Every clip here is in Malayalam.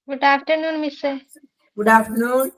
Good afternoon, Miss. Good afternoon.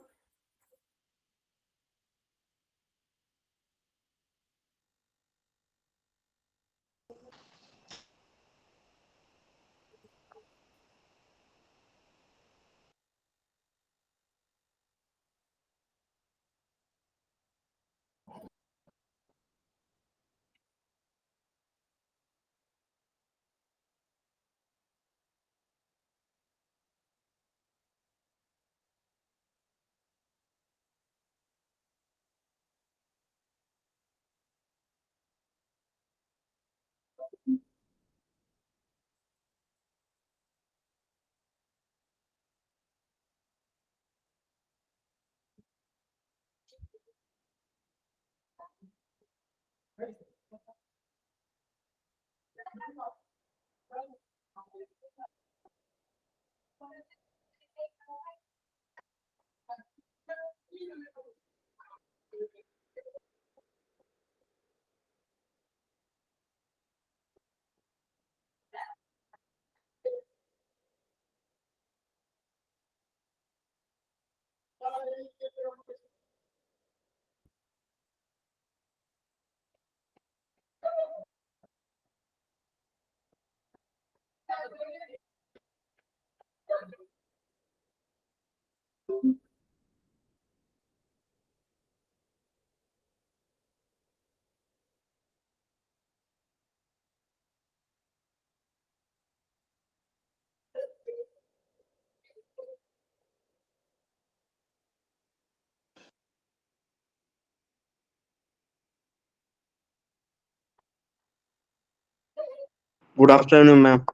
Good afternoon, ma'am.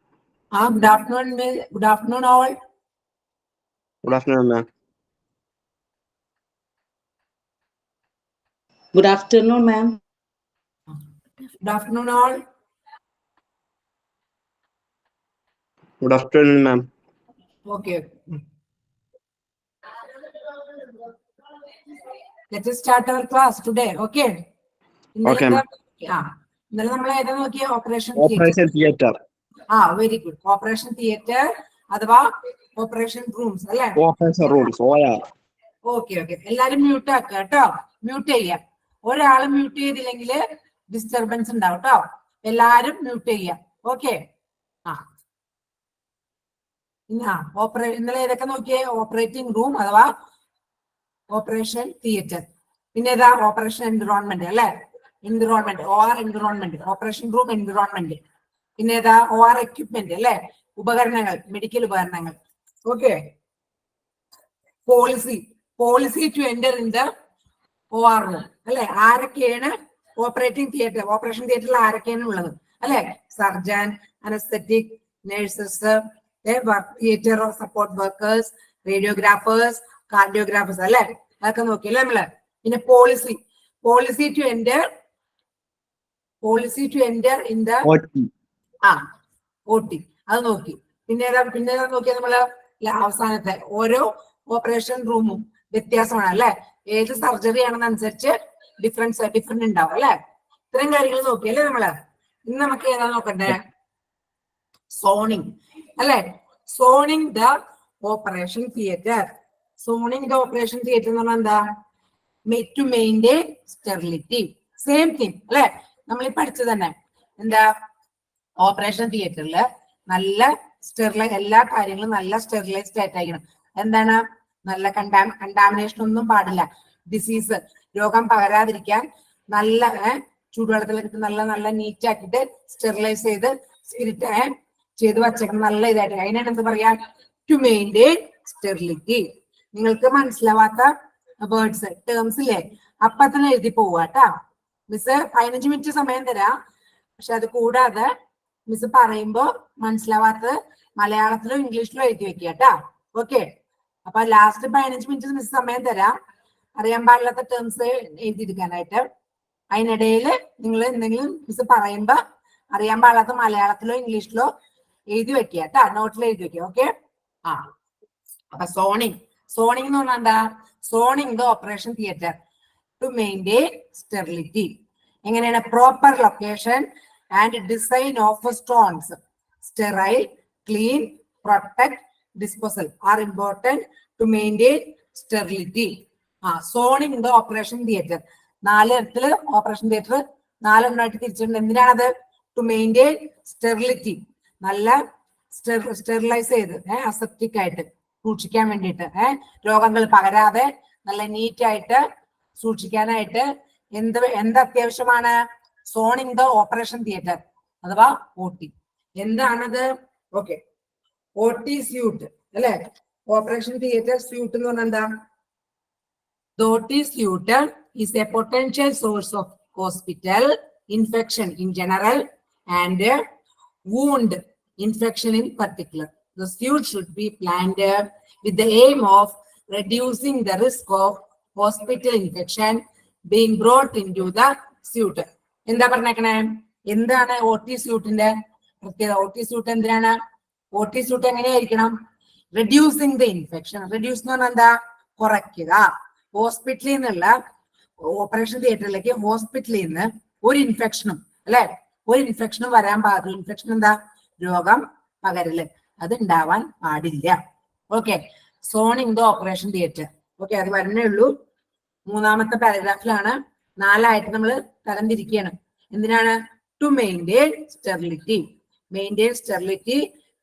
Good afternoon, good afternoon, all. Good afternoon, ma'am. Good afternoon, ma'am. Good afternoon, all. Good afternoon, ma'am. Okay. Let us start our class today. Okay. Okay, ma'am. ഇന്നലെ നമ്മൾ ഏതാ നോക്കിയ operation Operation theater. Very good. Operation theatre അഥവാ ഓപ്പറേഷൻ റൂംസ് അല്ലെ? Operation rooms. OR. Okay okay. എല്ലാരും മ്യൂട്ട് ആക്കുക കേട്ടോ. മ്യൂട്ട് ചെയ്യാം. ഒരാള് മ്യൂട്ട് ചെയ്തില്ലെങ്കിൽ ഡിസ്റ്റർബൻസ് ഉണ്ടാവും കേട്ടോ. എല്ലാരും മ്യൂട്ട് ചെയ്യാം. ഓക്കെ. ഇന്നലെ ഏതൊക്കെ നോക്കിയേ? ഓപ്പറേറ്റിംഗ് റൂം അഥവാ ഓപ്പറേഷൻ തിയേറ്റർ. പിന്നെ ഏതാ? ഓപ്പറേഷൻ എൻവിറോൺമെന്റ് അല്ലെ? Environment OR environment. Operation room environment. പിന്നെ ഏതാ? OR എക്യുപ്മെന്റ് അല്ലെ? ഉപകരണങ്ങൾ, മെഡിക്കൽ ഉപകരണങ്ങൾ. Okay. Policy to enter in the OR room അല്ലെ? ആരൊക്കെയാണ് ഓപ്പറേറ്റിംഗ് തിയേറ്റർ? ഓപ്പറേഷൻ തിയേറ്ററിൽ ആരൊക്കെയാണ് ഉള്ളത് അല്ലെ? Surgeon, anaesthetic, nurses, theatre support workers, radiographers, cardiographers അല്ലെ? അതൊക്കെ നോക്കിയല്ലേ നമ്മള്. പിന്നെ policy to enter in the OT അത് നോക്കി. പിന്നെ നോക്കിയാൽ നമ്മള് അവസാനത്തെ ഓരോ ഓപ്പറേഷൻ റൂമും വ്യത്യാസമാണ് അല്ലെ? ഏത് സർജറി ആണെന്നനുസരിച്ച് ഡിഫറെന്റ് ഉണ്ടാവും അല്ലെ? ഇത്രയും കാര്യങ്ങൾ നോക്കിയല്ലേ നമ്മള്. ഇന്ന് നമുക്ക് ഏതാ നോക്കണ്ടേ? സോണിങ് അല്ലെ? Zoning the operation theatre. Zoning the operation theatre എന്ന് പറഞ്ഞാൽ എന്താ? To maintain sterility. Same thing അല്ലെ? നമ്മൾ ഈ പഠിച്ചത് തന്നെ. എന്താ? ഓപ്പറേഷൻ തിയേറ്ററിൽ നല്ല എല്ലാ കാര്യങ്ങളും നല്ല സ്റ്റെറിലൈസ്ഡ് ആയിട്ടായിരിക്കണം. എന്താണ്? നല്ല കണ്ടാമിനേഷൻ ഒന്നും പാടില്ല. ഡിസീസ്, രോഗം പകരാതിരിക്കാൻ നല്ല ചൂടുവെള്ളത്തിലിട്ട് നല്ല നീറ്റ് ആക്കിയിട്ട് സ്റ്റെറിലൈസ് ചെയ്ത് ചെയ്ത് വച്ചേക്കണം. നല്ല ഇതായിട്ട്. അതിനാണ് എന്ത് പറയാ? To maintain sterility. നിങ്ങൾക്ക് മനസ്സിലാവാത്ത വേർഡ്സ്, ടേംസ് ഇല്ലേ? അപ്പൊ തന്നെ എഴുതി പോവാട്ടാ. മിസ് 15 മിനിറ്റ് സമയം തരാം. പക്ഷെ അത് കൂടാതെ മിസ് പറയുമ്പോ മനസ്സിലാവാത്തത് മലയാളത്തിലോ ഇംഗ്ലീഷിലോ എഴുതി വെക്കുക കേട്ടാ. ഓക്കെ. അപ്പൊ ലാസ്റ്റ് 15 മിനിറ്റ് മിസ് സമയം തരാം അറിയാൻ പാടില്ലാത്ത ടേംസ് എഴുതിയെടുക്കാനായിട്ട്. അതിനിടയിൽ നിങ്ങൾ എന്തെങ്കിലും മിസ് പറയുമ്പോ അറിയാൻ പാടില്ലാത്ത മലയാളത്തിലോ ഇംഗ്ലീഷിലോ എഴുതി വെക്കുക കേട്ടാ. നോട്ടിൽ എഴുതി വെക്കുക. ഓക്കെ. അപ്പൊ സോണിങ് എന്ന് പറഞ്ഞാൽ എന്താ? Zoning the operation theatre to maintain sterility. എങ്ങനെയാണ്? Proper location and design of stones, sterile, clean, protect, disposal are important to maintain sterility. Zoning the operation theatre. 4 തരത്തില് ഓപ്പറേഷൻ തിയേറ്റർ 4 എണ്ണമായിട്ട് തിരിച്ചിട്ടുണ്ട്. എന്തിനാണത്? ടു മെയിൻറ്റെയിൻ സ്റ്റെറിലിറ്റി, നല്ല സ്റ്റെറിലൈസ് ചെയ്ത് അസെപ്റ്റിക് ആയിട്ട് സൂക്ഷിക്കാൻ വേണ്ടിയിട്ട്, രോഗങ്ങൾ പകരാതെ നല്ല നീറ്റ് ആയിട്ട് സൂക്ഷിക്കാനായിട്ട് എന്ത് അത്യാവശ്യമാണ്? സോണിങ് ദ ഓപ്പറേഷൻ തിയേറ്റർ അഥവാ OT. എന്താണത്? ഓക്കെ, OT സ്യൂട്ട് അല്ലെ? ഓപ്പറേഷൻ തിയേറ്റർ സ്യൂട്ട് എന്ന് പറഞ്ഞാൽ എന്താ? The OT suite is a potential source of hospital infection in general and wound infection in particular. The suite should be planned with the aim of reducing the risk of hospital infection being brought into the suite. എന്താ പറഞ്ഞേക്കണേ? എന്താണ് OT സ്യൂട്ടിന്റെ പ്രത്യേകത? OT സ്യൂട്ട് എന്തിനാണ്? OT സ്യൂട്ട് എങ്ങനെയായിരിക്കണം? Reducing the infection. റെഡ്യൂസ് എന്ന് പറഞ്ഞാൽ എന്താ? കുറയ്ക്കുക. ഹോസ്പിറ്റലിൽ നിന്നുള്ള ഓപ്പറേഷൻ തിയേറ്ററിലേക്ക് ഹോസ്പിറ്റലിൽ നിന്ന് ഒരു ഇൻഫെക്ഷനും അല്ലെ, ഒരു ഇൻഫെക്ഷനും വരാൻ പാടില്ല. ഇൻഫെക്ഷൻ എന്താ? രോഗം പകരല്. അത് ഉണ്ടാവാൻ പാടില്ല. Okay, zoning the operation theatre. Okay, അത് വരുന്നേ ഉള്ളൂ. 3ാമത്തെ പാരഗ്രാഫിലാണ്. 4ആയിട്ട് നമ്മൾ തരംതിരിക്കുകയാണ്. എന്തിനാണ്? To maintain sterility. Maintain sterility,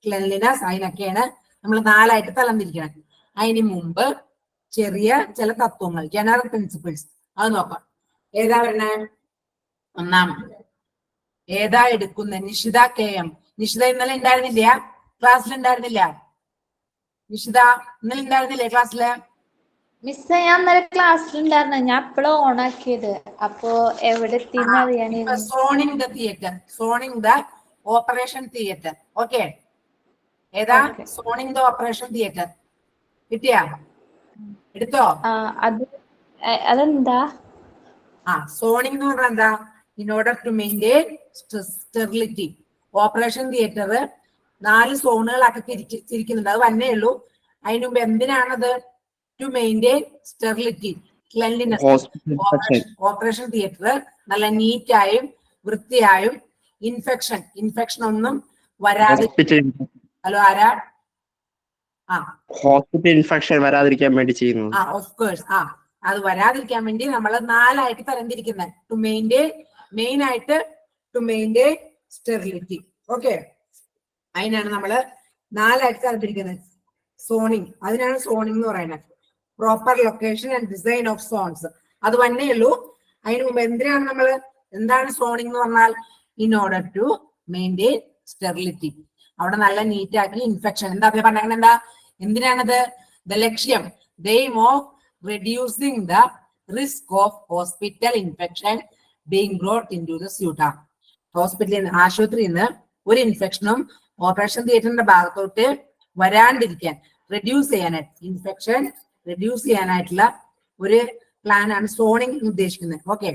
cleanliness, അതിനൊക്കെയാണ് നമ്മൾ 4ആയിട്ട് തരംതിരിക്കണം. അതിന് മുമ്പ് ചെറിയ ചില തത്വങ്ങൾ, ജനറൽ പ്രിൻസിപ്പിൾസ്, അത് നോക്കാം. ഏതാ വരണേ? 1ാമത് ഏതാ എടുക്കുന്നത്? നിഷിത KM. നിഷിത ഇന്നലെ ഉണ്ടായിരുന്നില്ല, ക്ലാസ്സിൽ ഉണ്ടായിരുന്നില്ല. നിഷിത ഇന്നലെ ഉണ്ടായിരുന്നില്ലേ ക്ലാസ്സില്? മിസ്, ഞാൻ ഇന്നലെ ക്ലാസ്സിലുണ്ടായിരുന്നു. ഞാൻ ഇപ്പോഴും ഓണാക്കിയത്. അപ്പോ എവിടെ എത്തിയെന്നറിയാൻ. Zoning the theatre, zoning the operation theatre. Okay, ഏതാ? Zoning the operation theatre. കിട്ടിയാ? എടുത്തോ? അതെന്താ? സോണിങ് എന്ന് പറഞ്ഞാൽ എന്താ? In order to maintain sterility. Operation theatre 4 സോണുകളാക്കി തിരിക്കുന്നുണ്ട്. അത് വന്നേ ഉള്ളൂ. അതിനു മുമ്പ് എന്തിനാണത്? To maintain sterility, cleanliness. Operation theatre നല്ല നീറ്റായും വൃത്തിയായും ഇൻഫെക്ഷൻ ഒന്നും വരാതെ. ഹലോ, ആരാ? ഹോസ്പിറ്റൽ ഇൻഫെക്ഷൻ വരാതിരിക്കാൻ വേണ്ടി ചെയ്യുന്നു. Of course. അത് വരാതിരിക്കാൻ വേണ്ടി നമ്മൾ 4ആയിട്ട് തരംതിരിക്കുന്നത്. ടു മെയിൻ ആയിട്ട് ടു മെയിൻറ്റെയിൻ സ്റ്റെറിലിറ്റി. ഓക്കെ, അതിനാണ് നമ്മൾ 4ആയിട്ട് തരംതിരിക്കുന്നത്. സോണിങ്, അതിനാണ് സോണിങ് എന്ന് പറയുന്നത്. Proper location and design of zones, അത് വന്നേ ഉള്ളൂ. അതിന് മുമ്പ് എന്താണ് സോണിങ് എന്ന് പറഞ്ഞാൽ? In order to maintain sterility. അവിടെ നല്ല നീറ്റാക്കി ഇൻഫെക്ഷൻ എന്താ പറഞ്ഞത്? എന്താ? എന്തിനാണത്? ദ ലക്ഷ്യം, the aim of reducing the risk of hospital infection being brought in to the suite. ഹോസ്പിറ്റലിൽ നിന്ന്, ആശുപത്രിയിൽ നിന്ന് ഒരു ഇൻഫെക്ഷനും ഓപ്പറേഷൻ തിയേറ്ററിന്റെ ഭാഗത്തോട്ട് വരാണ്ടിരിക്കാൻ, റെഡ്യൂസ് ചെയ്യാനായിട്ട്, ഇൻഫെക്ഷൻ റെഡ്യൂസ് ചെയ്യാനായിട്ടുള്ള ഒരു പ്ലാനാണ് സോണിങ് ഉദ്ദേശിക്കുന്നത്. ഓക്കെ,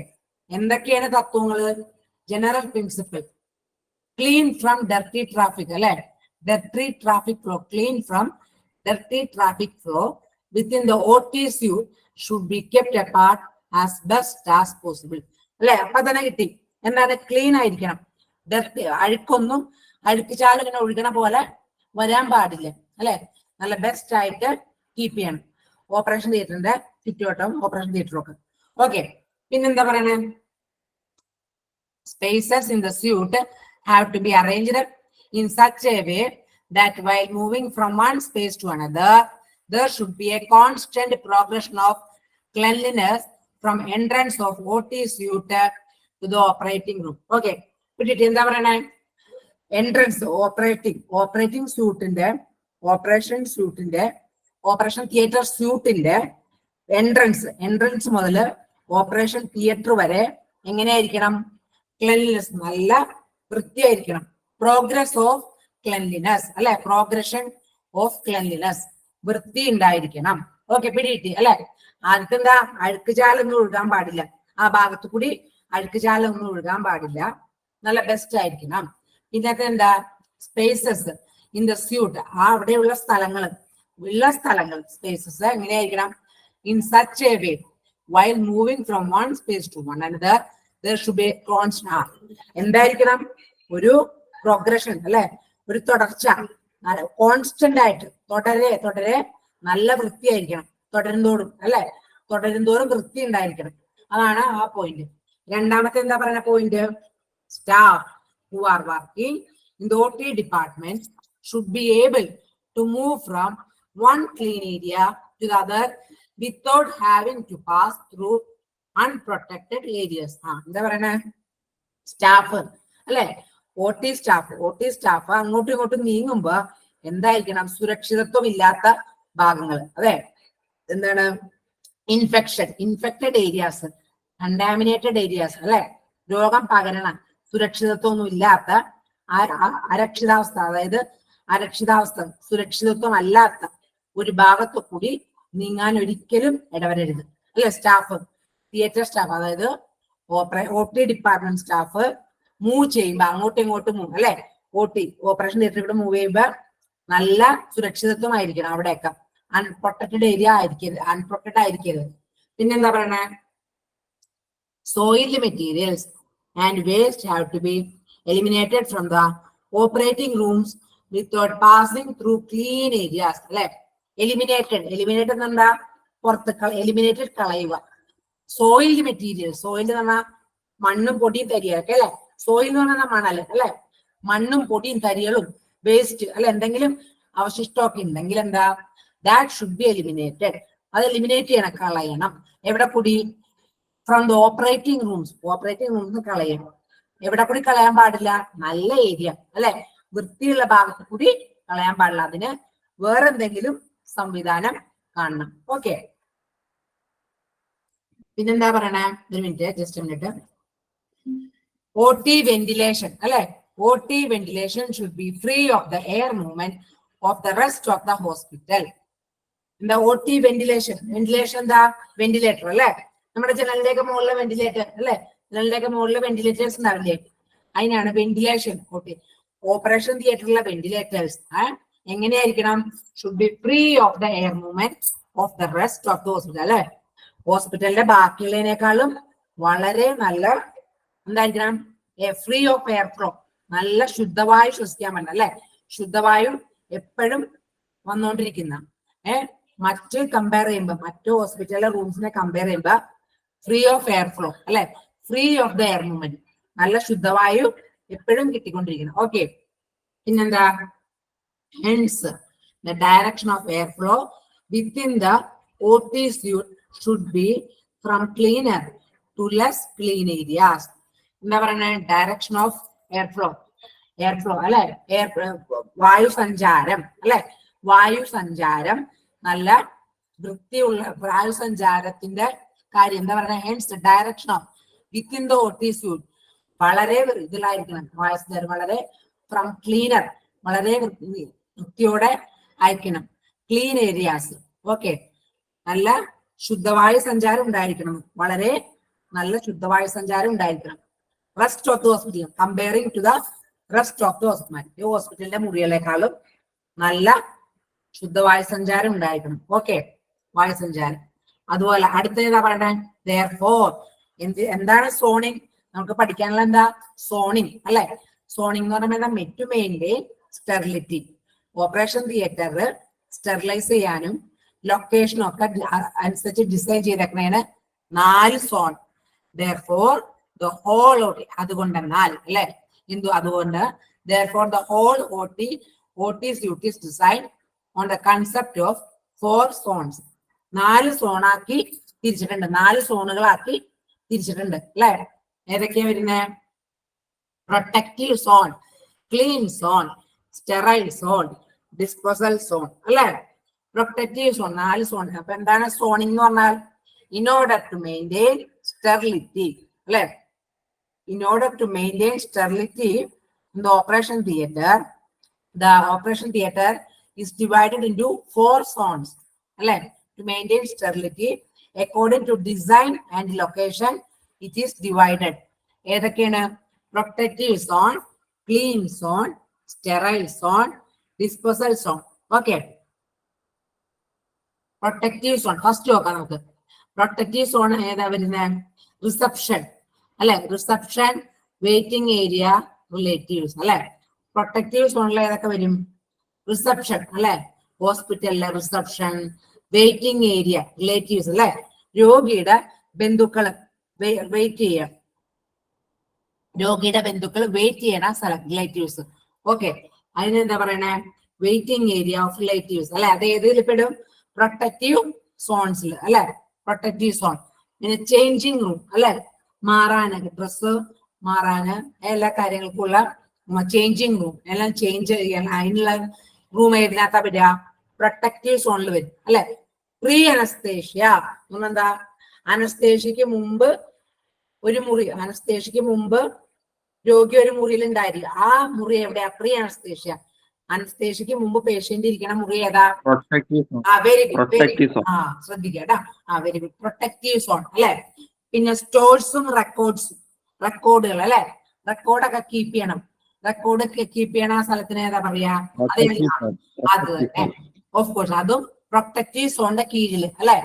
എന്തൊക്കെയാണ് തത്വങ്ങള്? General principle, clean from dirty traffic അല്ലെ? Dirty traffic flow, clean from dirty traffic flow within the OT suite should be kept apart as best as possible. അല്ലെ? അപ്പൊ തന്നെ കിട്ടി. എന്താണ്? ക്ലീൻ ആയിരിക്കണം. ഡർട്ടി, അഴുക്കുചാലും ഇങ്ങനെ ഒഴുകണ പോലെ വരാൻ പാടില്ല അല്ലെ? നല്ല ബെസ്റ്റ് ആയിട്ട് കീപ്പ് ചെയ്യണം. ഓപ്പറേഷൻ തിയേറ്ററിന്റെ ചുറ്റുവട്ടം, ഓപ്പറേഷൻ തിയേറ്ററും ഒക്കെ. ഓക്കെ, പിന്നെന്താ പറയണേ? Spaces in the suite have to be arranged in such a way that while moving from one space to another, there should be a constant progression of cleanliness from entrance of OT suite to the operating room. Okay, എന്താ പറയണേ? എൻട്രൻസ്, ഓപ്പറേറ്റിംഗ് സ്യൂട്ടിന്റെ, ഓപ്പറേഷൻ തിയേറ്റർ സ്യൂട്ടിന്റെ എൻട്രൻസ് മുതൽ ഓപ്പറേഷൻ തിയേറ്റർ വരെ എങ്ങനെയായിരിക്കണം? ക്ലെൻലിനെസ്, നല്ല വൃത്തിയായിരിക്കണം. പ്രോഗ്രസ് ഓഫ് ക്ലെൻലിനെസ് അല്ലെ? പ്രോഗ്രഷൻ ഓഫ് ക്ലെൻലിനെസ്, വൃത്തി ഉണ്ടായിരിക്കണം. ഓക്കെ, പിടികിട്ടി അല്ലെ? ആദ്യത്തെ അഴുക്കുചാലൊന്നും ഒഴുകാൻ പാടില്ല. ആ ഭാഗത്തു കൂടി അഴുക്കുചാലൊന്നും ഒഴുകാൻ പാടില്ല. നല്ല ബെസ്റ്റ് ആയിരിക്കണം. പിന്നത്തെ എന്താ? സ്പേസസ് ഇൻ ദ സ്യൂട്ട്, അവിടെയുള്ള സ്ഥലങ്ങൾ, സ്പേസസ് എങ്ങനെയായിരിക്കണം? In such a way while moving from one space to one another there should be a constant. എന്തായിരിക്കണം? ഒരു പ്രോഗ്രഷൻ അല്ലെ? ഒരു തുടർച്ച, കോൺസ്റ്റന്റ് ആയിട്ട് തുടരെ നല്ല വൃത്തിയായിരിക്കണം. തുടരുന്തോറും അല്ലെ, തുടരുന്തോറും വൃത്തി ഉണ്ടായിരിക്കണം. അതാണ് ആ പോയിന്റ്. രണ്ടാമത്തെ എന്താ പറയുന്ന point? Staff who are working in the OT department should be able to move from one clean area to the other without having to pass through unprotected areas. എന്താ പറയണേ? സ്റ്റാഫ് അല്ലെ, OT സ്റ്റാഫ് അങ്ങോട്ടും ഇങ്ങോട്ടും നീങ്ങുമ്പോ എന്തായിരിക്കണം? സുരക്ഷിതത്വം ഇല്ലാത്ത ഭാഗങ്ങൾ, അതെ, എന്താണ്, ഇൻഫെക്റ്റഡ് ഏരിയാസ്, കണ്ടാമിനേറ്റഡ് ഏരിയാസ് അല്ലെ, രോഗം പകരണ, സുരക്ഷിതത്വം ഒന്നും ഇല്ലാത്ത അരക്ഷിതാവസ്ഥ, അതായത് സുരക്ഷിതത്വം അല്ലാത്ത ഒരു ഭാഗത്തു കൂടി നീങ്ങാൻ ഒരിക്കലും ഇടവരരുത് അല്ലെ. സ്റ്റാഫ്, തിയേറ്റർ സ്റ്റാഫ്, അതായത് OT ഡിപ്പാർട്ട്മെന്റ് സ്റ്റാഫ് മൂവ് ചെയ്യുമ്പോ അങ്ങോട്ടും ഇങ്ങോട്ടും മൂവ് അല്ലെ, ഓപ്പറേഷൻ തിയേറ്ററിലൂടെ മൂവ് ചെയ്യുമ്പോ നല്ല സുരക്ഷിതത്വമായിരിക്കണം. അവിടെയൊക്കെ അൺപ്രൊട്ടക്റ്റഡ് ഏരിയ ആയിരിക്കരുത്. പിന്നെന്താ പറയണേ? soiled materials and waste have to be eliminated from the operating rooms without passing through clean areas അല്ലെ. എലിമിനേറ്റഡ് എന്താ? എലിമിനേറ്റഡ് കളയുക. സോയിൽഡ് മെറ്റീരിയൽസ്, സോയിൽ എന്ന് പറഞ്ഞാൽ മണ്ണും പൊടിയും തരിയൊക്കെ അല്ലെ. സോയിൽ എന്ന് പറഞ്ഞാൽ മണല് അല്ലെ, മണ്ണും പൊടിയും തരികളും വേസ്റ്റ് അല്ലെ, എന്തെങ്കിലും അവശിഷ്ടമൊക്കെ ഉണ്ടെങ്കിൽ എന്താ? That should be eliminated. അത് എലിമിനേറ്റ് ചെയ്യണം, കളയണം. എവിടെ കൂടി? ഫ്രം ദ ഓപ്പറേറ്റിംഗ് റൂംസ് കളയണം. എവിടെ കൂടി കളയാൻ പാടില്ല? നല്ല ഏരിയ അല്ലെ, വൃത്തിയുള്ള ഭാഗത്ത് കൂടി കളയാൻ പാടില്ല. അതിന് വേറെന്തെങ്കിലും സംവിധാനം കാണണം. ഓക്കെ, പിന്നെന്താ പറയണേ? ഒരു minute, just minute. OT ventilation അല്ലെ, OT ventilation should be free of the air movement of the rest of the hospital. എന്താ OT വെന്റിലേഷൻ? എന്താ? വെന്റിലേറ്റർ അല്ലെ, നമ്മുടെ ജനലിന്റെയൊക്കെ മുകളിലെ വെന്റിലേറ്റർ അല്ലെ, ജനലിന്റെയൊക്കെ മുകളിലെ വെന്റിലേറ്റേഴ്സ് ഉണ്ടാവില്ലേ, അതിനാണ് വെന്റിലേഷൻ. ഓപ്പറേഷൻ തിയേറ്ററിലെ വെന്റിലേറ്റേഴ്സ് എങ്ങനെയായിരിക്കണം? Should be free of the air movement of the rest of the hospital അല്ലെ. ഹോസ്പിറ്റലിന്റെ ബാക്കിയുള്ളതിനേക്കാളും വളരെ നല്ല എന്തായിരിക്കണം? ഫ്രീ ഓഫ് എയർ ഫ്ലോ, നല്ല ശുദ്ധവായു ശ്വസിക്കാൻ പറ്റണം അല്ലെ. ശുദ്ധവായു എപ്പോഴും വന്നുകൊണ്ടിരിക്കുന്ന മറ്റ് ഹോസ്പിറ്റലിലെ റൂംസിനെ കമ്പയർ ചെയ്യുമ്പോ ഫ്രീ ഓഫ് എയർ ഫ്ലോ അല്ലെ, free of the air movement, നല്ല ശുദ്ധവായു എപ്പോഴും കിട്ടിക്കൊണ്ടിരിക്കണം. ഓക്കെ, പിന്നെന്താ? Hence the direction of air flow within the OT suite should be from cleaner to less clean areas. എന്താ പറയുന്നത്? ഡയറക്ഷൻ ഓഫ് എയർ ഫ്ലോ അല്ലെ, വായു സഞ്ചാരം അല്ലെ, വായു സഞ്ചാരം നല്ല വൃത്തിയുള്ള വായു സഞ്ചാരത്തിന്റെ കാര്യം എന്താ പറയുക? Hence direction of within the OT suite വളരെ ഇതിലായിരിക്കണം വായു സഞ്ചാരം, വളരെ ഫ്രം ക്ലീനർ, വളരെ വൃത്തിയോടെ അയക്കണം. ക്ലീൻ ഏരിയാസ്, ഓക്കെ, നല്ല ശുദ്ധവായു സഞ്ചാരം ഉണ്ടായിരിക്കണം, വളരെ നല്ല ശുദ്ധവായു സഞ്ചാരം ഉണ്ടായിരിക്കണം. Rest of the hospital comparing to the rest of the hospital, ഹോസ്പിറ്റലിന്റെ മുറികളെക്കാളും നല്ല ശുദ്ധവായു സഞ്ചാരം ഉണ്ടായിരിക്കണം. ഓക്കെ, വായു സഞ്ചാരം. അതുപോലെ അടുത്ത ഏതാ പറയണേ? therefore എന്താണ് സോണിങ്? നമുക്ക് പഠിക്കാനുള്ള എന്താ? സോണിങ് അല്ലെ. സോണിങ് എന്ന് പറയുമ്പോൾ മെറ്റുമെയിന്റെ സ്റ്റെറിലിറ്റി. ഓപ്പറേഷൻ തിയേറ്റർ സ്റ്റെറിലൈസ് ചെയ്യാനും ലൊക്കേഷനും ഒക്കെ അനുസരിച്ച് ഡിസൈൻ ചെയ്തേക്കണേന് 4 zone. therefore the whole OT, അതുകൊണ്ടെന്നാൽ അല്ലെ, അതുകൊണ്ട് therefore the whole OT suite is designed on the concept of 4 zones. 4 സോണാക്കി തിരിച്ചിട്ടുണ്ട്, 4 സോണുകളാക്കി തിരിച്ചിട്ടുണ്ട് അല്ലെ. ഏതൊക്കെയാ വരുന്നത്? Protective zone, clean zone, sterile zone, disposal zone അല്ലെ. Protective zone 4 zone. അപ്പൊ എന്താണ് സോണിംഗ് എന്ന് പറഞ്ഞാൽ? in order to maintain sterility അല്ലെ, in order to maintain sterility in the operation theater is divided into 4 zones അല്ലെ. to maintain sterility according to design and location it is divided. ഏതൊക്കെയാണ്? Protective zone, clean zone, sterile zone, disposal zone. Okay, protective zone first നോക്കാം നമുക്ക്. പ്രൊട്ടക്റ്റീവ് സോൺ ഏതാ വരുന്നത്? റിസപ്ഷൻ അല്ലെ, റിസപ്ഷൻ, വെയിറ്റിംഗ് ഏരിയ, റിലേറ്റീവ്സ് അല്ലെ. പ്രൊട്ടക്റ്റീവ് സോണിൽ ഏതൊക്കെ വരും? റിസപ്ഷൻ അല്ലെ, ഹോസ്പിറ്റലിലെ റിസപ്ഷൻ, വെയിറ്റിംഗ് ഏരിയ, റിലേറ്റീവ്സ് അല്ലെ, രോഗിയുടെ ബന്ധുക്കള് വെയിറ്റ് ചെയ്യാം, രോഗിയുടെ ബന്ധുക്കൾ വെയിറ്റ് ചെയ്യണ സ്ഥലം, റിലേറ്റീവ്സ്. ഓക്കെ, അതിനെന്താ പറയണേ? വെയിറ്റിംഗ് ഏരിയ ഓഫ് റിലേറ്റീവ്സ് അല്ലെ. അത് ഏതിൽ പെടും? പ്രൊട്ടക്റ്റീവ് സോൺസിൽ അല്ലെ, പ്രൊട്ടക്റ്റീവ് സോൺ. പിന്നെ ചേഞ്ചിങ് റൂം അല്ലെ, മാറാന് ഡ്രസ്സ് മാറാന് എല്ലാ കാര്യങ്ങൾക്കുള്ള ചേഞ്ചിങ് റൂം എല്ലാം ചേഞ്ച് ചെയ്യാൻ അതിനുള്ള റൂം ഏതിനകത്താ വരിക? പ്രൊട്ടക്റ്റീവ് സോണിൽ വരും അല്ലെ. പ്രീ അനസ്തേഷ്യ എന്താ? അനസ്തേഷ്യക്ക് മുമ്പ് ഒരു മുറി, അനസ്തേഷ്യക്ക് മുമ്പ് രോഗി ഒരു മുറിയിൽ ഉണ്ടായിരിക്കും. ആ മുറി എവിടെയാ? Pre anaesthesia. അനസ്തേഷ്യക്ക് മുമ്പ് പേഷ്യന്റ് ഇരിക്കണ മുറി ഏതാ? വെരി ഗുഡ്, ശ്രദ്ധിക്കട്ടാ. വെരി ഗുഡ്, പ്രൊട്ടക്റ്റീവ് സോൺ അല്ലെ. പിന്നെ സ്റ്റോഴ്സും റെക്കോർഡ്സും, റെക്കോർഡുകൾ അല്ലെ, റെക്കോർഡൊക്കെ കീപ്പ് ചെയ്യണം. റെക്കോർഡ് കീപ്പ് ചെയ്യണ സ്ഥലത്തിന് ഏതാ പറയാ? അത് തന്നെ, ഓഫ് കോഴ്സ്, അതും പ്രൊട്ടക്റ്റീവ് സോണിന്റെ കീഴില് അല്ലെ,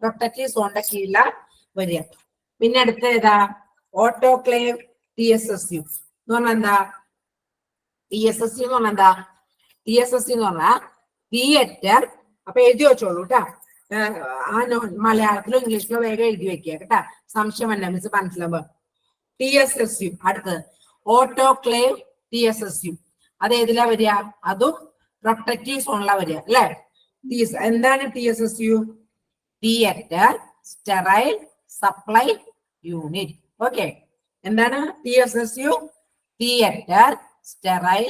പ്രൊട്ടക്റ്റീവ് സോണിന്റെ കീഴില വരിക. പിന്നെ അടുത്ത ഏതാ? ഓട്ടോക്ലേവ് TSSU എന്ന് പറഞ്ഞാൽ എന്താ? TSSU എന്ന് പറഞ്ഞാൽ എന്താ? TSSU എന്ന് പറഞ്ഞാൽ തിയേറ്റർ. അപ്പൊ എഴുതി വെച്ചോളൂ കേട്ടാ, മലയാളത്തിലോ ഇംഗ്ലീഷിലോ വേഗം എഴുതി വെക്കുക കേട്ടാ, സംശയം വേണ്ട, മിസ് മനസ്സിലാവുമ്പോ. TSSU അടുത്തത് ഓട്ടോക്ലേവ് TSSU. അത് ഏതിലാ വരിക? അതും പ്രൊട്ടക്റ്റീവ് സോണിലാ വരിക അല്ലെ. എന്താണ് TSSU? Theatre sterile supply unit. Okay, എന്താണ് TSSU? Theatre sterile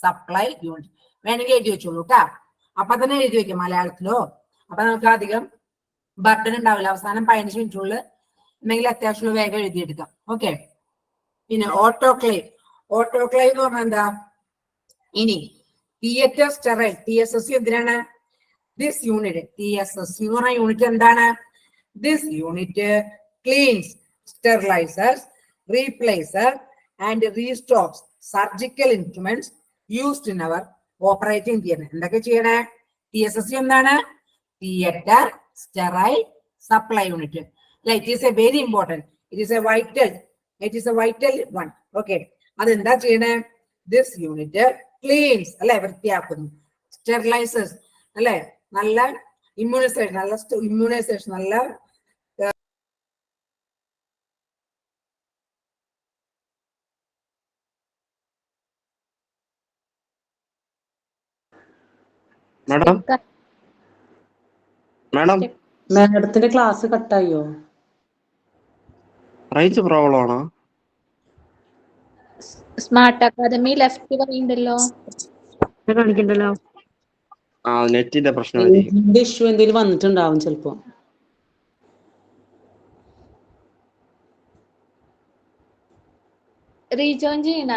supply unit. വേണമെങ്കിൽ എഴുതി വെച്ചോളൂ കേട്ടാ, അപ്പൊ തന്നെ എഴുതി വെക്കും മലയാളത്തിലോ. അപ്പൊ നമുക്ക് അധികം ബർഡൻ ഉണ്ടാവില്ല. അവസാനം 15 മിനിറ്റുള്ളിൽ എന്തെങ്കിലും അത്യാവശ്യമുള്ള വേഗം എഴുതിയെടുക്കാം. ഓക്കെ, പിന്നെ ഓട്ടോക്ലേവ്. ഓട്ടോക്ലേവ് എന്ന് പറഞ്ഞാൽ എന്താ? ഇനി തിയേറ്റർ സ്റ്റെറൈൽ TSSU എന്തിനാണ്? ദിസ് യൂണിറ്റ്, TSSU എന്ന് പറഞ്ഞ യൂണിറ്റ് എന്താണ്? This unit cleans, sterilisers, replaces and restocks surgical instruments used in our operating theatre. എന്തൊക്കെ ചെയ്യണേ? TSSU എന്താണ്? Theatre sterile supply unit. It is a very important, it is a vital one. Okay, അതെന്താ ചെയ്യണേ? ദിസ് യൂണിറ്റ് ക്ലീൻസ് അല്ലെ, വൃത്തിയാക്കുന്നു. സ്റ്റെറിലൈസേഴ്സ് അല്ലെ, നല്ല ഇമ്മ്യൂണൈസേഷൻ, നല്ല മാഡത്തിന്റെ ക്ലാസ് കട്ടായോ? റേഞ്ച് പ്രോബ്ലം ആണോ? സ്മാർട്ട് അക്കാദമി ലെഫ്റ്റ് പറയുന്നുണ്ടല്ലോ. കാണിക്കണ്ടല്ലോ. നെറ്റിന്റെ പ്രശ്നം ഇഷ്യൂ എന്തെങ്കിലും വന്നിട്ടുണ്ടാവും ചിലപ്പോ. റീജോയിൻ ചെയ്യണ?